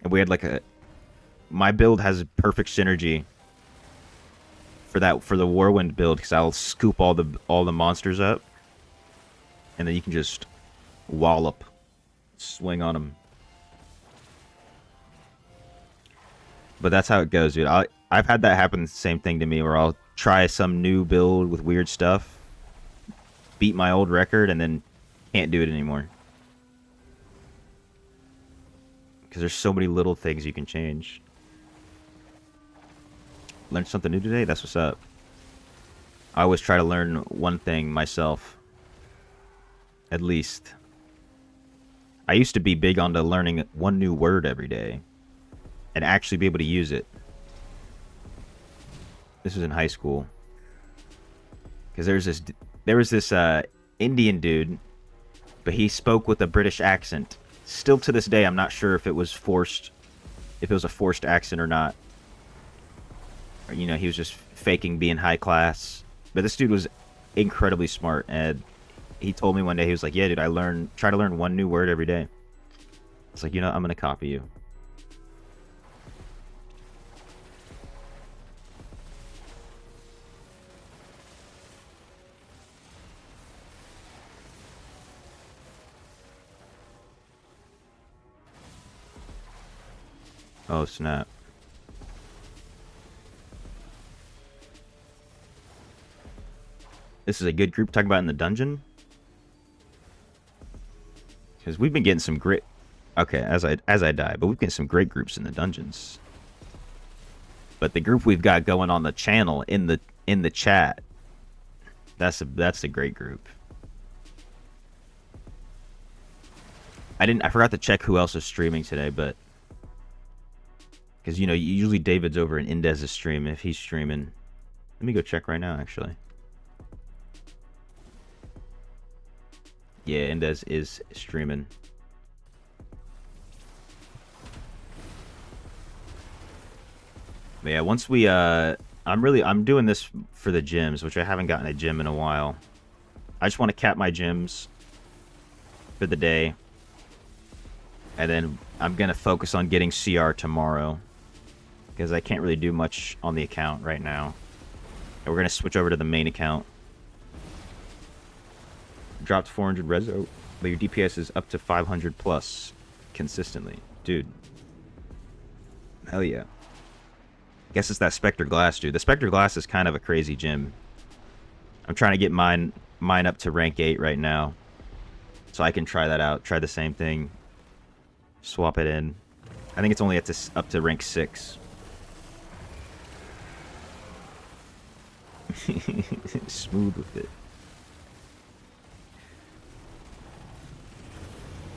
And we had like my build has perfect synergy for the Warwind build, because I'll scoop all the monsters up, and then you can just wallop, swing on them. But that's how it goes, dude. I've had that happen, the same thing to me, where I'll try some new build with weird stuff, beat my old record, and then can't do it anymore. Because there's so many little things you can change. Learned something new today? That's what's up. I always try to learn one thing myself. At least. I used to be big onto learning one new word every day. And actually be able to use it. This was in high school. Because there was this Indian dude, but he spoke with a British accent. Still to this day, I'm not sure if it was a forced accent or not. Or, you know, he was just faking being high class. But this dude was incredibly smart, and he told me one day, he was like, yeah, dude, try to learn one new word every day. It's like, you know, I'm gonna copy you. Oh, snap. This is a good group talking about in the dungeon? Because we've been getting some great... Okay, as I die, but we've getting some great groups in the dungeons. But the group we've got going on the channel, in the chat, that's a great group. I forgot to check who else is streaming today, but... Because, you know, usually David's over in Indez's stream if he's streaming. Let me go check right now, actually. Yeah, Indez is streaming. But yeah, once we, I'm doing this for the gyms, which I haven't gotten a gym in a while. I just want to cap my gyms for the day. And then I'm going to focus on getting CR tomorrow. Because I can't really do much on the account right now. And we're going to switch over to the main account. Dropped 400 reso, but your DPS is up to 500 plus consistently. Dude. Hell yeah. Guess it's that Spectre Glass, dude. The Spectre Glass is kind of a crazy gym. I'm trying to get mine up to rank 8 right now. So I can try that out. Try the same thing. Swap it in. I think it's only up to rank 6. Smooth with it.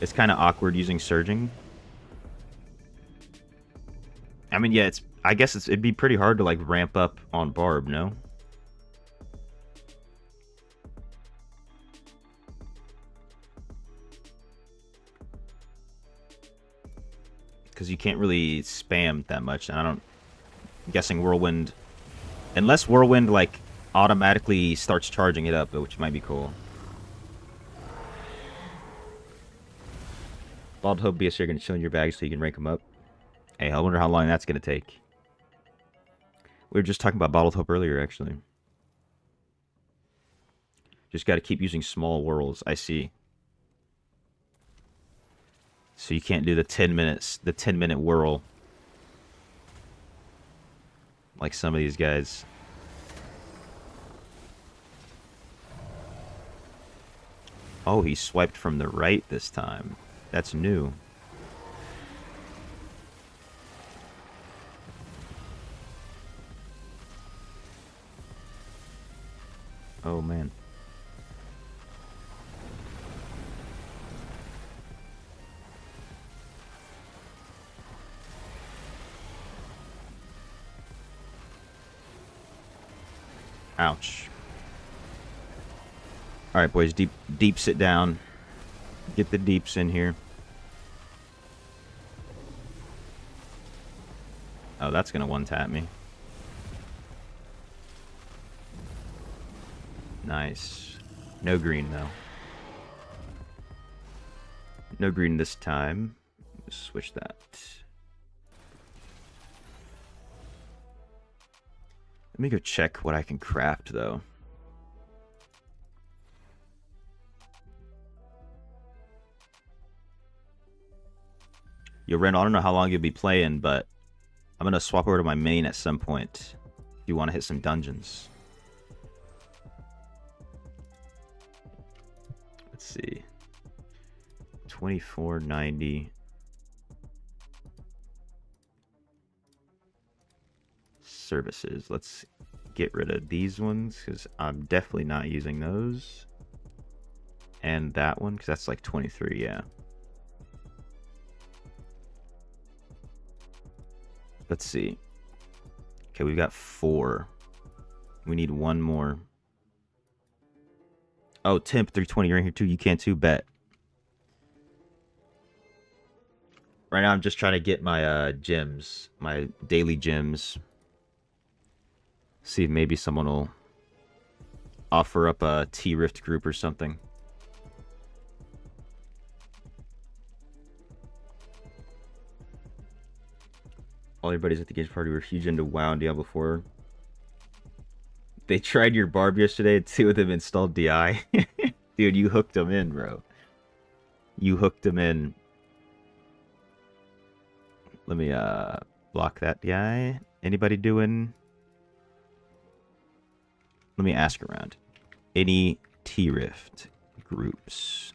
It's kind of awkward using surging. I mean, yeah, I guess it'd be pretty hard to like ramp up on Barb, no? Because you can't really spam that much. I'm guessing Whirlwind, unless Whirlwind like automatically starts charging it up, which might be cool. Bald Hope BS, you're going to chill in your bag so you can rank them up. Hey, I wonder how long that's going to take. We were just talking about Bottled Hope earlier, actually. Just got to keep using small whirls. I see. So you can't do the 10-minute whirl. Like some of these guys. Oh, he swiped from the right this time. That's new. Oh, man. Ouch. Alright, boys. Deep sit down. Get the deeps in here. Oh, that's gonna one-tap me. Nice. No green, though. No green this time. Let's switch that. Let me go check what I can craft, though. Yo, Ren, I don't know how long you'll be playing, but I'm going to swap over to my main at some point. If you want to hit some dungeons. Let's see. 2490. services. Let's get rid of these ones because I'm definitely not using those. And that one because that's like 23, yeah. Let's see. Okay, we've got 4. We need one more. Oh, Temp 320, you're in here too. You can too, bet. Right now I'm just trying to get my gyms, my daily gyms. See if maybe someone will offer up a T-Rift group or something. All your buddies at the games party were huge into WoW and Diablo 4. They tried your barb yesterday and 2 of them installed DI. Dude, you hooked them in, bro. You hooked them in. Let me block that guy. Anybody doing... Let me ask around. Any T-Rift groups?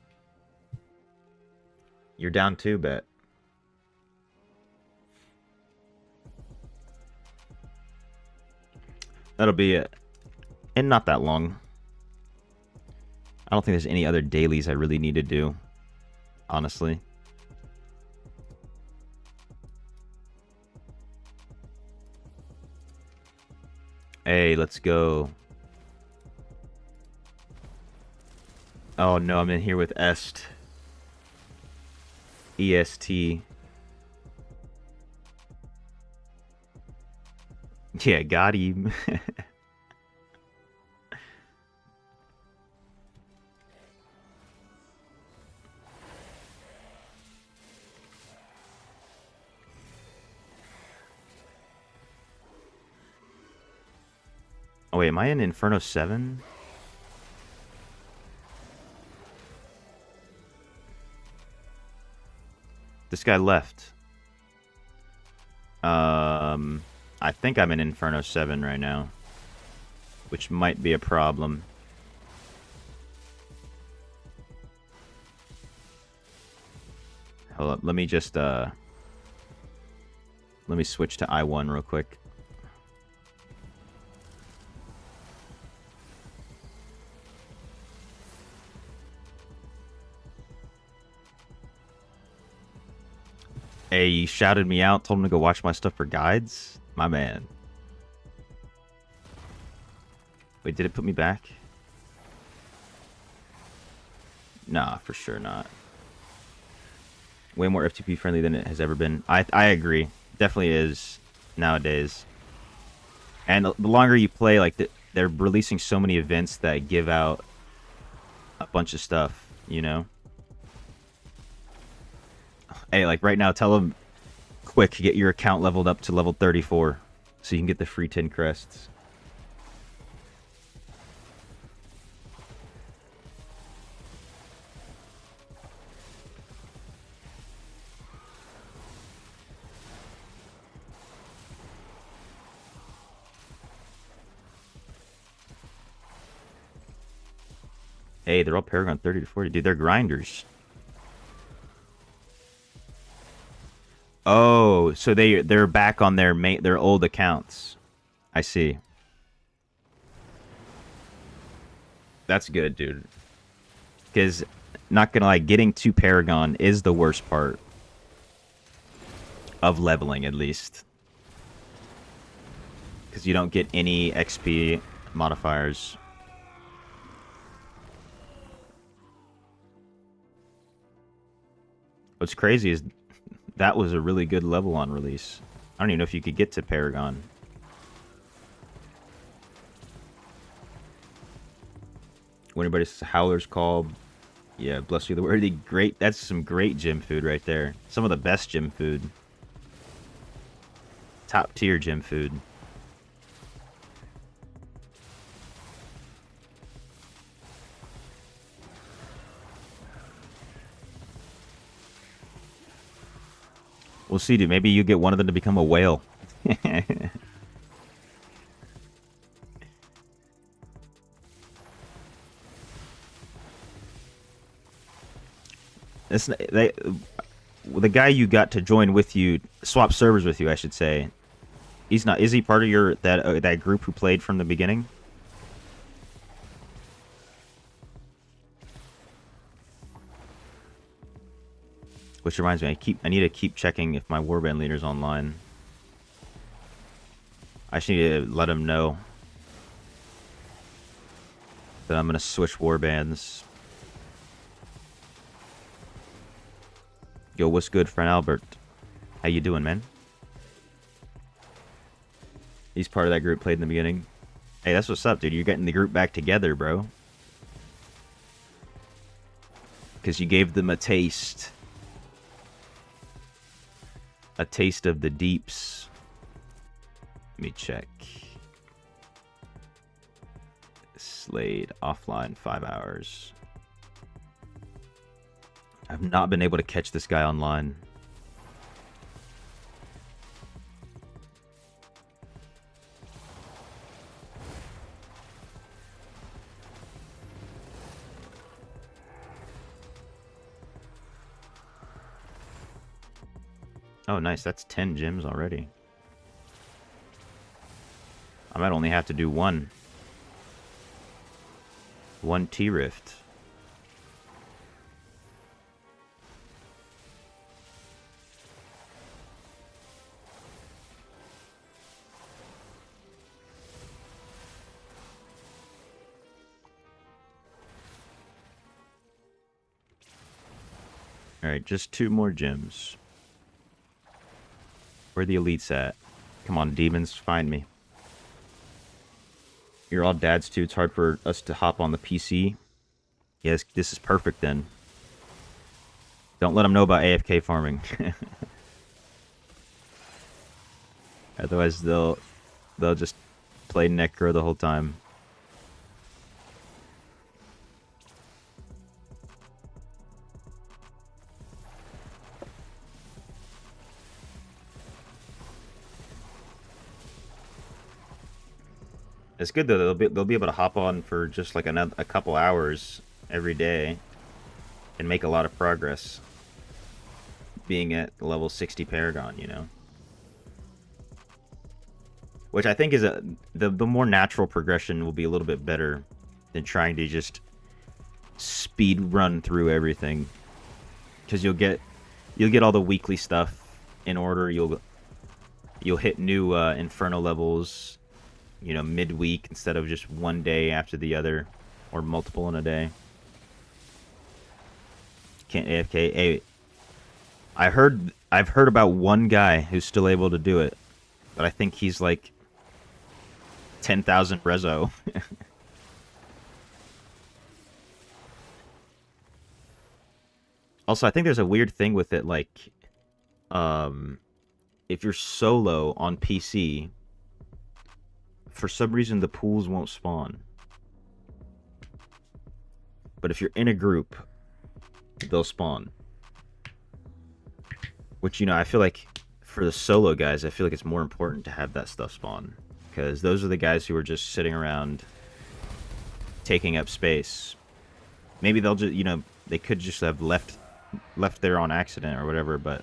You're down too, bet. That'll be it. And not that long. I don't think there's any other dailies I really need to do. Honestly. Hey, let's go. Oh no, I'm in here with Est. EST. Yeah, got him. Oh wait, am I in Inferno 7? This guy left. I think I'm in Inferno 7 right now, which might be a problem. Hold up, let me just let me switch to I1 real quick. Hey, you shouted me out, told him to go watch my stuff for guides? My man. Wait, did it put me back? Nah, for sure not. Way more F2P friendly than it has ever been. I agree. Definitely is nowadays. And the longer you play, like, they're releasing so many events that give out a bunch of stuff, you know? Hey, like right now, tell them, quick, get your account leveled up to level 34 so you can get the free 10 crests. Hey, they're all Paragon 30 to 40. Dude, they're grinders. Oh, so they're back on their old accounts. I see. That's good, dude. Because, not gonna lie, getting to Paragon is the worst part of leveling, at least. Because you don't get any XP modifiers. What's crazy is that was a really good level on release. I don't even know if you could get to Paragon. When anybody says Howler's Call, yeah, bless you the worthy. Great, that's some great gym food right there. Some of the best gym food. Top tier gym food. We'll see, dude. Maybe you get one of them to become a whale. The guy you got to join with you, swap servers with you, I should say, He's not. Is he part of your that group who played from the beginning? Which reminds me, I need to keep checking if my warband leader's online. I just need to let him know that I'm gonna switch warbands. Yo, what's good, friend Albert? How you doing, man? He's part of that group played in the beginning. Hey, that's what's up, dude. You're getting the group back together, bro. Because you gave them a taste. A taste of the deeps. Let me check. Slade offline 5 hours. I've not been able to catch this guy online. Oh, nice. That's 10 gems already. I might only have to do one. One T-Rift. Alright, just 2 more gems. Where are the elites at? Come on, demons, find me. You're all dads too. It's hard for us to hop on the PC. Yes, this is perfect then. Don't let them know about AFK farming. Otherwise, they'll just play Necro the whole time. It's good though. They'll be able to hop on for just like a couple hours every day and make a lot of progress. Being at level 60 Paragon, you know, which I think is the more natural progression will be a little bit better than trying to just speed run through everything, because you'll get all the weekly stuff in order. You'll hit new Inferno levels, you know, midweek instead of just one day after the other, or multiple in a day. Can't AFK. Hey, I've heard about one guy who's still able to do it, but I think he's like 10,000 rezo. Also, I think there's a weird thing with it, like, if you're solo on PC, for some reason the pools won't spawn. But if you're in a group, they'll spawn. Which, you know, I feel like for the solo guys, I feel like it's more important to have that stuff spawn, because those are the guys who are just sitting around taking up space. Maybe they'll just, you know, they could just have left there on accident or whatever, but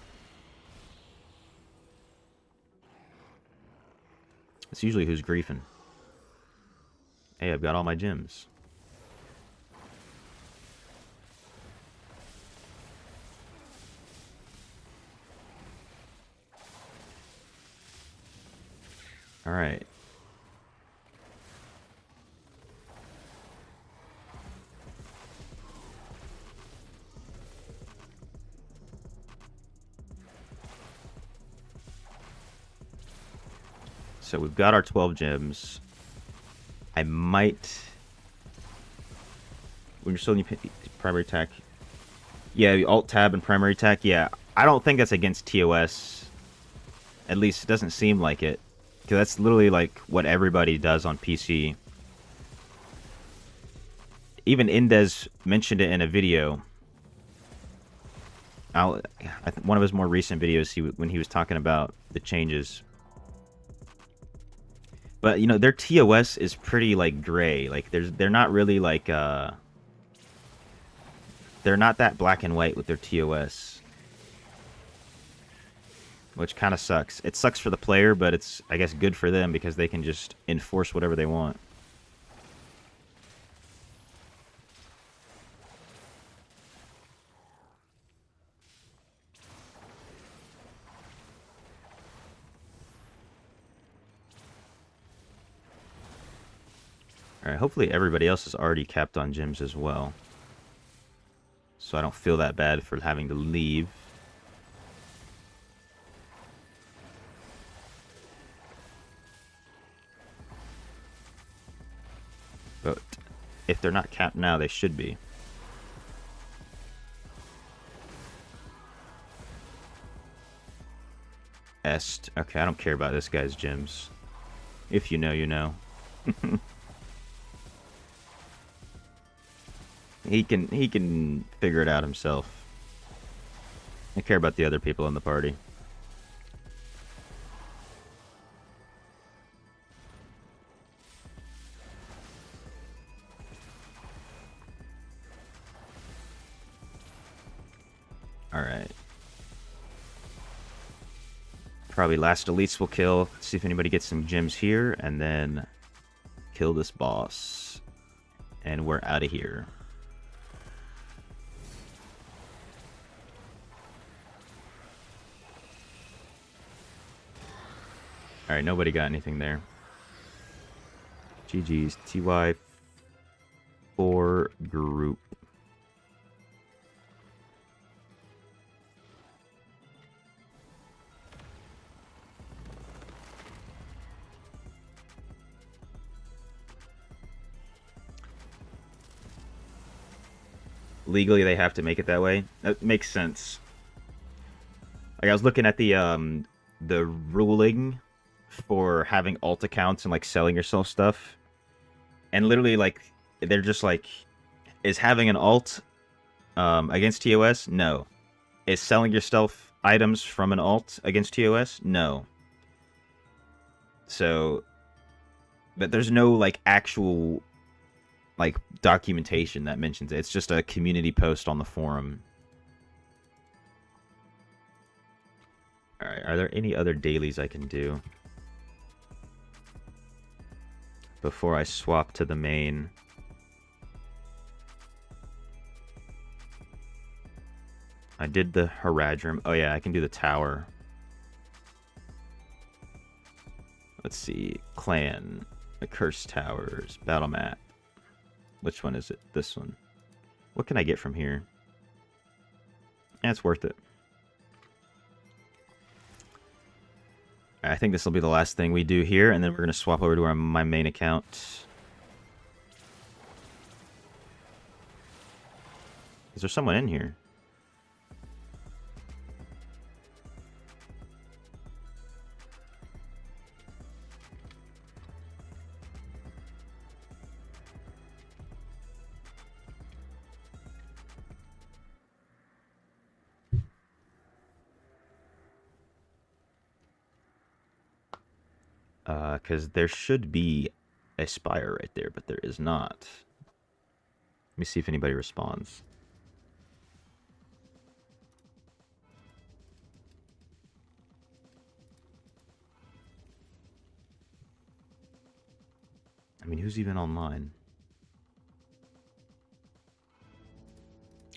it's usually who's griefing. Hey, I've got all my gems. All right. So we've got our 12 gems. I might... When you're still in primary attack... Yeah, Alt-Tab and primary attack, yeah. I don't think that's against TOS. At least it doesn't seem like it. Because that's literally like what everybody does on PC. Even Indez mentioned it in a video. One of his more recent videos, when he was talking about the changes. But, you know, their TOS is pretty, like, gray. Like, they're not really, like, they're not that black and white with their TOS. which kind of sucks. It sucks for the player, but it's, I guess, good for them because they can just enforce whatever they want. Alright, hopefully everybody else is already capped on gyms as well. So I don't feel that bad for having to leave. But if they're not capped now, they should be. Est. Okay, I don't care about this guy's gyms. If you know, you know. He can figure it out himself. I care about the other people in the party. Alright. Probably last elites will kill. See if anybody gets some gems here, and then kill this boss. And we're out of here. Alright, nobody got anything there. GG's. TY4 group. Legally, they have to make it that way. That makes sense. Like, I was looking at the ruling for having alt accounts and like selling yourself stuff, and literally like they're just like, is having an alt against TOS? No. Is selling yourself items from an alt against TOS? No. So, but there's no like actual like documentation that mentions it. It's just a community post on the forum. Alright, are there any other dailies I can do before I swap to the main? I did the Haradrim. Oh yeah, I can do the tower. Let's see. Clan. The Cursed Towers. Battle map. Which one is it? This one. What can I get from here? Yeah, it's worth it. I think this will be the last thing we do here, and then we're going to swap over to my main account. Is there someone in here? Because there should be a spire right there, but there is not. Let me see if anybody responds. I mean, who's even online?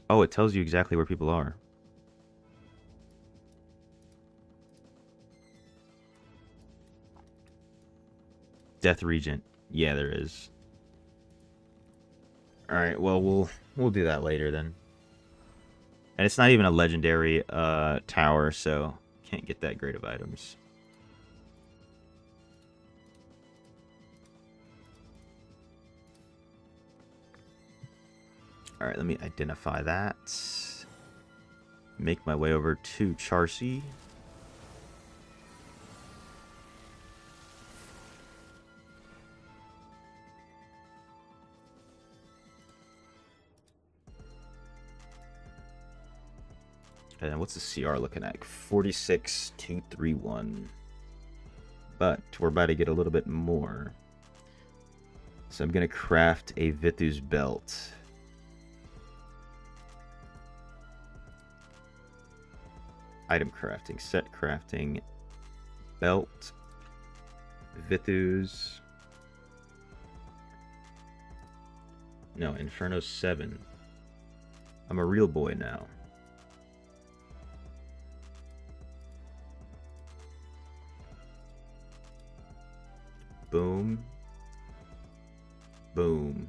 Oh, it tells you exactly where people are. Death Regent. Yeah, there is. Alright, well, we'll do that later then. And it's not even a legendary tower, so can't get that great of items. Alright, let me identify that. Make my way over to Charcy. And what's the CR looking at? 46,231. But we're about to get a little bit more. So I'm going to craft a Vithu's belt. Item crafting, set crafting, belt, Vithus. No, Inferno 7. I'm a real boy now. Boom. Boom.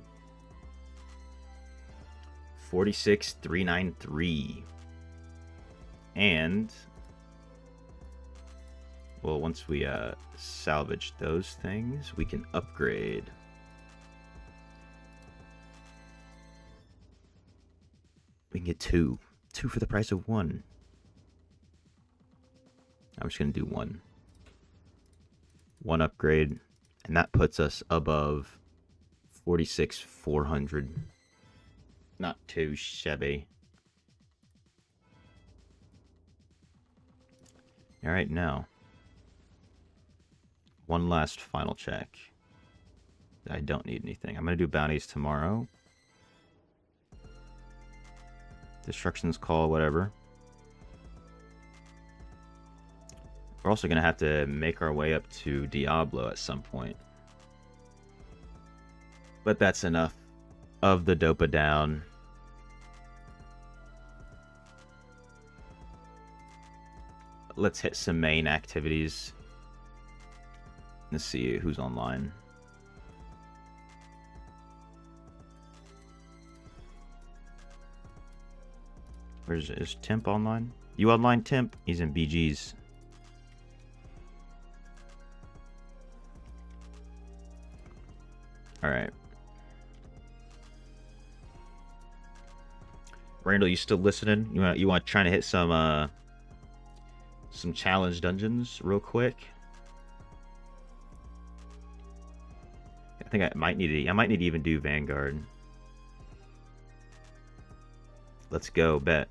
46,393. And well, once we salvage those things, we can upgrade. We can get two. Two for the price of one. I'm just going to do one. One upgrade. And that puts us above 46,400. Not too shabby. Alright, now. One last final check. I don't need anything. I'm going to do bounties tomorrow. Destruction's call, whatever. We're also going to have to make our way up to Diablo at some point. But that's enough of the Dopa down. Let's hit some main activities. Let's see who's online. Is Temp online? You online, Temp? He's in BG's. Alright. Randall, you still listening? You want trying to hit some challenge dungeons real quick? I think I might need to even do Vanguard. Let's go, bet.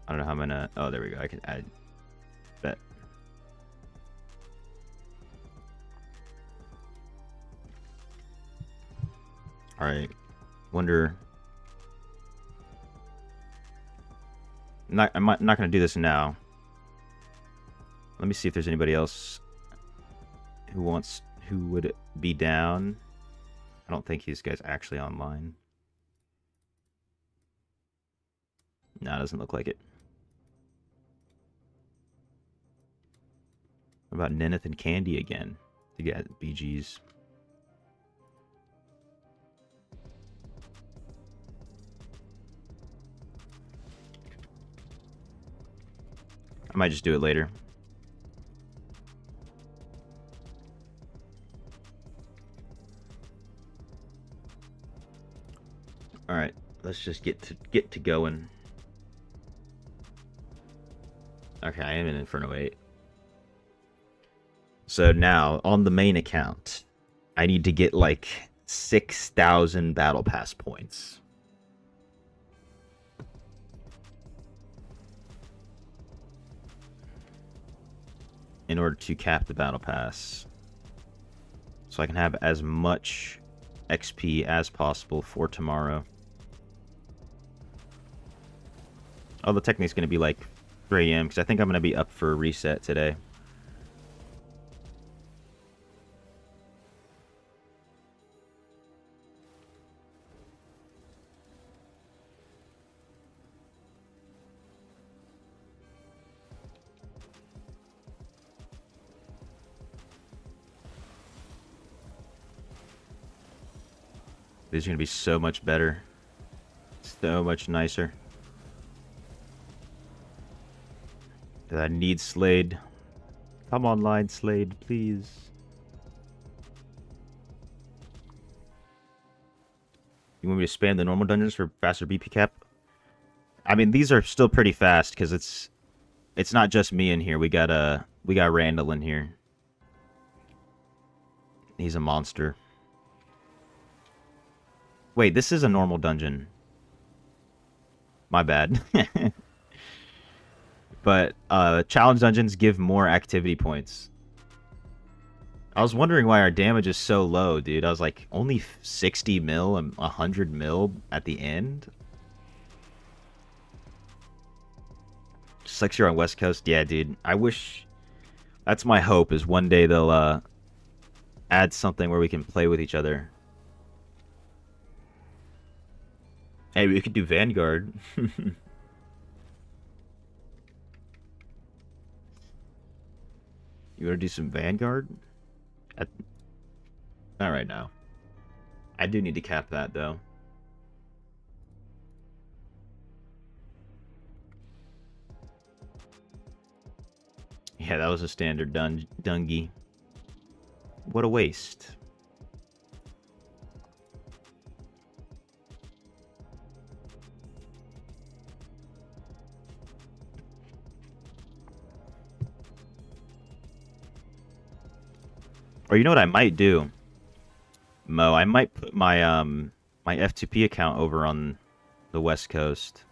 I don't know how I'm gonna... Oh, there we go. I can add... Bet. Alright. Wonder... I'm not gonna do this now. Let me see if there's anybody else who would be down. I don't think these guys actually online. No, it doesn't look like it. What about Neneth and Candy again? To get BGs. I might just do it later. Alright, let's just get to going. Okay, I am in Inferno 8. So now, on the main account, I need to get like 6,000 Battle Pass points. In order to cap the Battle Pass. So I can have as much XP as possible for tomorrow. Oh, the technique's going to be like 3 AM, because I think I'm going to be up for a reset today. These are going to be so much better. So much nicer. I need Slade. Come online, Slade, please. You want me to spam the normal dungeons for faster BP cap? I mean, these are still pretty fast because it's not just me in here. We got Randall in here. He's a monster. Wait, this is a normal dungeon. My bad. But challenge dungeons give more activity points. I was wondering why our damage is so low, dude. I was like, only 60 mil and 100 mil at the end? Just like you're on West Coast. Yeah, dude. I wish. That's my hope. Is one day they'll add something where we can play with each other. Hey, we could do Vanguard. You want to do some Vanguard? At... Not right now. I do need to cap that, though. Yeah, that was a standard dungy. What a waste. Or you know what I might do, Mo? I might put my my F2P account over on the West Coast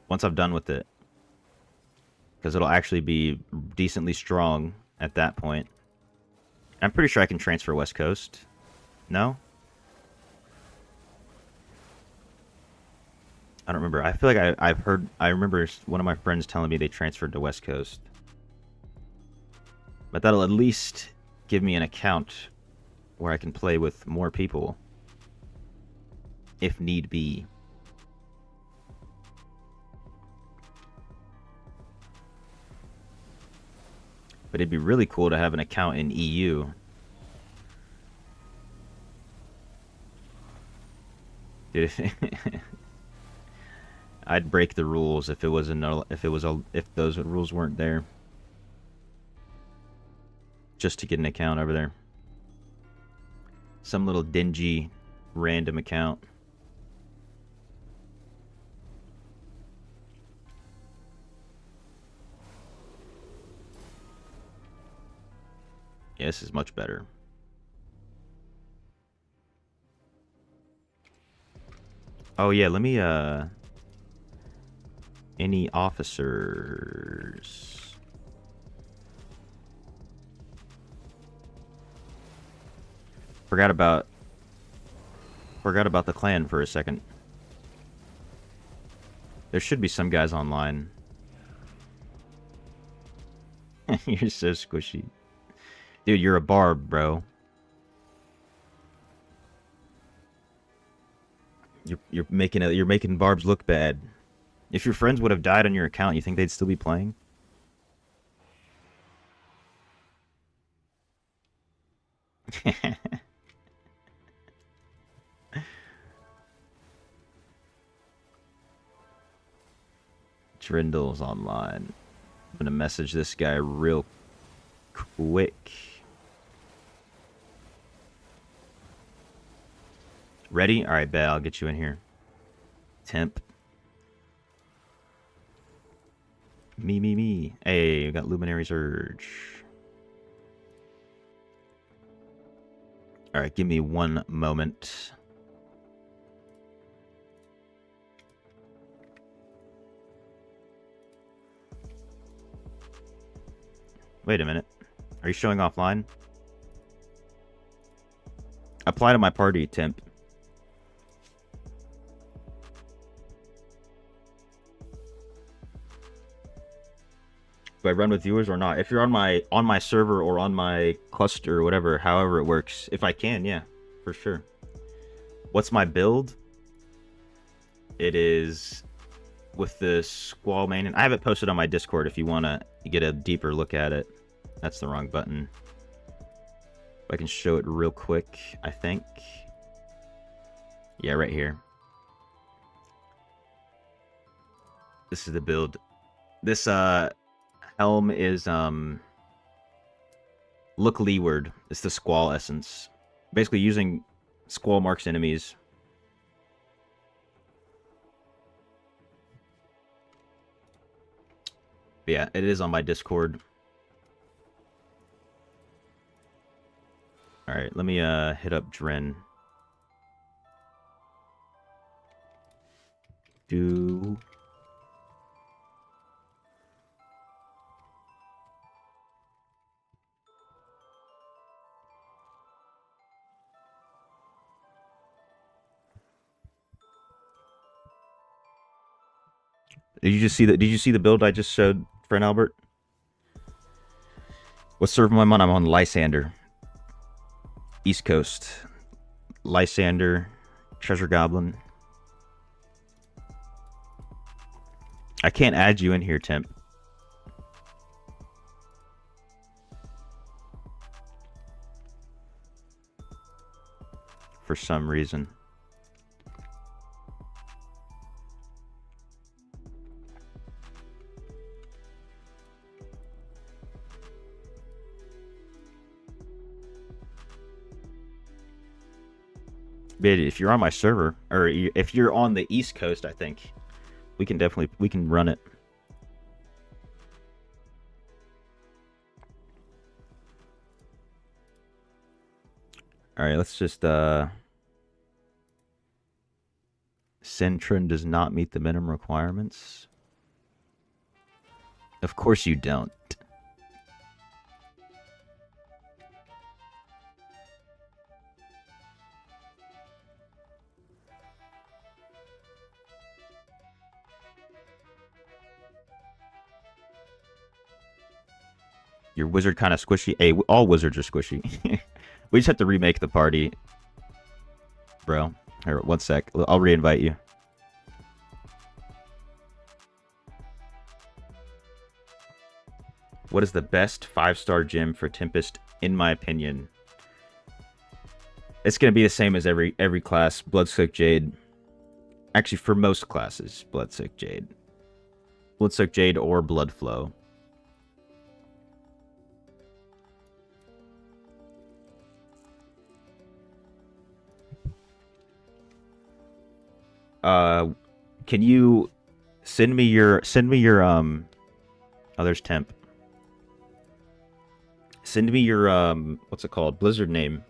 once I'm done with it, because it'll actually be decently strong at that point. I'm pretty sure I can transfer West Coast. No? I don't remember. I feel like I've heard. I remember one of my friends telling me they transferred to West Coast, but that'll at least give me an account where I can play with more people if need be. But it'd be really cool to have an account in EU. Dude, I'd break the rules if those rules weren't there. Just to get an account over there. Some little dingy random account. Yeah, this is much better. Oh yeah, let me any officers? Forgot about the clan for a second. There should be some guys online. You're so squishy. Dude, you're a barb, bro. You're making barbs look bad. If your friends would have died on your account, you think they'd still be playing? Trindle's online. I'm gonna message this guy real quick. Ready? Alright, bet. I'll get you in here. Temp. Me. Hey, we got Luminary Surge. Alright, give me one moment. Wait a minute. Are you showing offline? Apply to my party, Temp. Do I run with viewers or not? If you're on my server or on my cluster or whatever, however it works. If I can, yeah, for sure. What's my build? It is with the Squall main. I have it posted on my Discord if you want to get a deeper look at it. That's the wrong button. I can show it real quick, I think. Yeah, right here. This is the build. This helm is look leeward. It's the Squall essence. Basically using Squall marks enemies. But yeah, it is on my Discord. Alright, let me hit up Dren. Did you just see the build I just showed friend Albert? What server am I on? I'm on Lysander. East Coast. Lysander. Treasure Goblin. I can't add you in here, Temp. For some reason. But if you're on my server, or if you're on the East Coast, I think we can run it. All right, let's just Centron does not meet the minimum requirements. Of course you don't. Your wizard kind of squishy. Hey, all wizards are squishy. We just have to remake the party. Bro. Here, one sec. I'll re-invite you. What is the best 5-star gym for Tempest, in my opinion? It's going to be the same as every class. Bloodsoaked Jade. Actually, for most classes, Bloodsoaked Jade. Bloodsoaked Jade or Bloodflow. Can you send me your oh, there's Temp. Send me your what's it called? Blizzard name.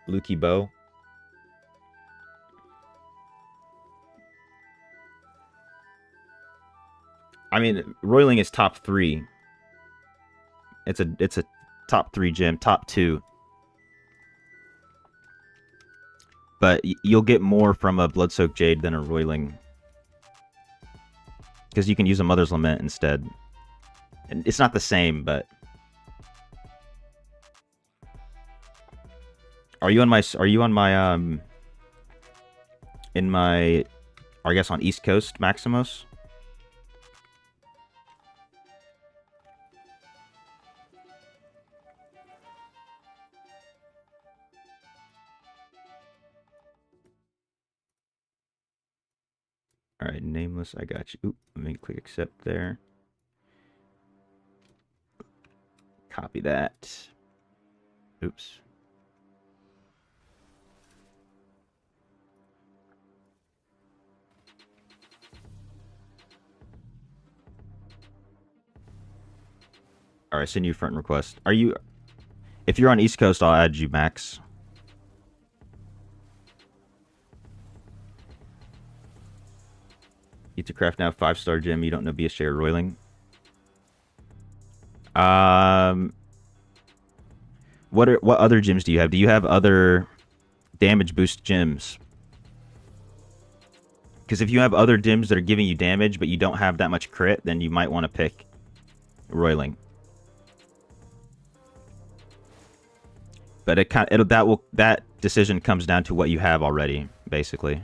Lukey Bow. I mean, Roiling is top 3. It's a top 3 gym, top 2. But you'll get more from a Bloodsoaked Jade than a Roiling. Because you can use a Mother's Lament instead. And it's not the same, but... Are you on my in my, I guess on East Coast, Maximos? Alright, nameless, I got you. Oop, let me click accept there. Copy that. Oops. Alright, send you friend request. Are you... If you're on East Coast, I'll add you, Max. Need to craft now 5-star gym. You don't know BSJ or Roiling. What other gyms do you have? Do you have other damage boost gyms? Because if you have other gyms that are giving you damage, but you don't have that much crit, then you might want to pick Roiling. But that decision comes down to what you have already, basically.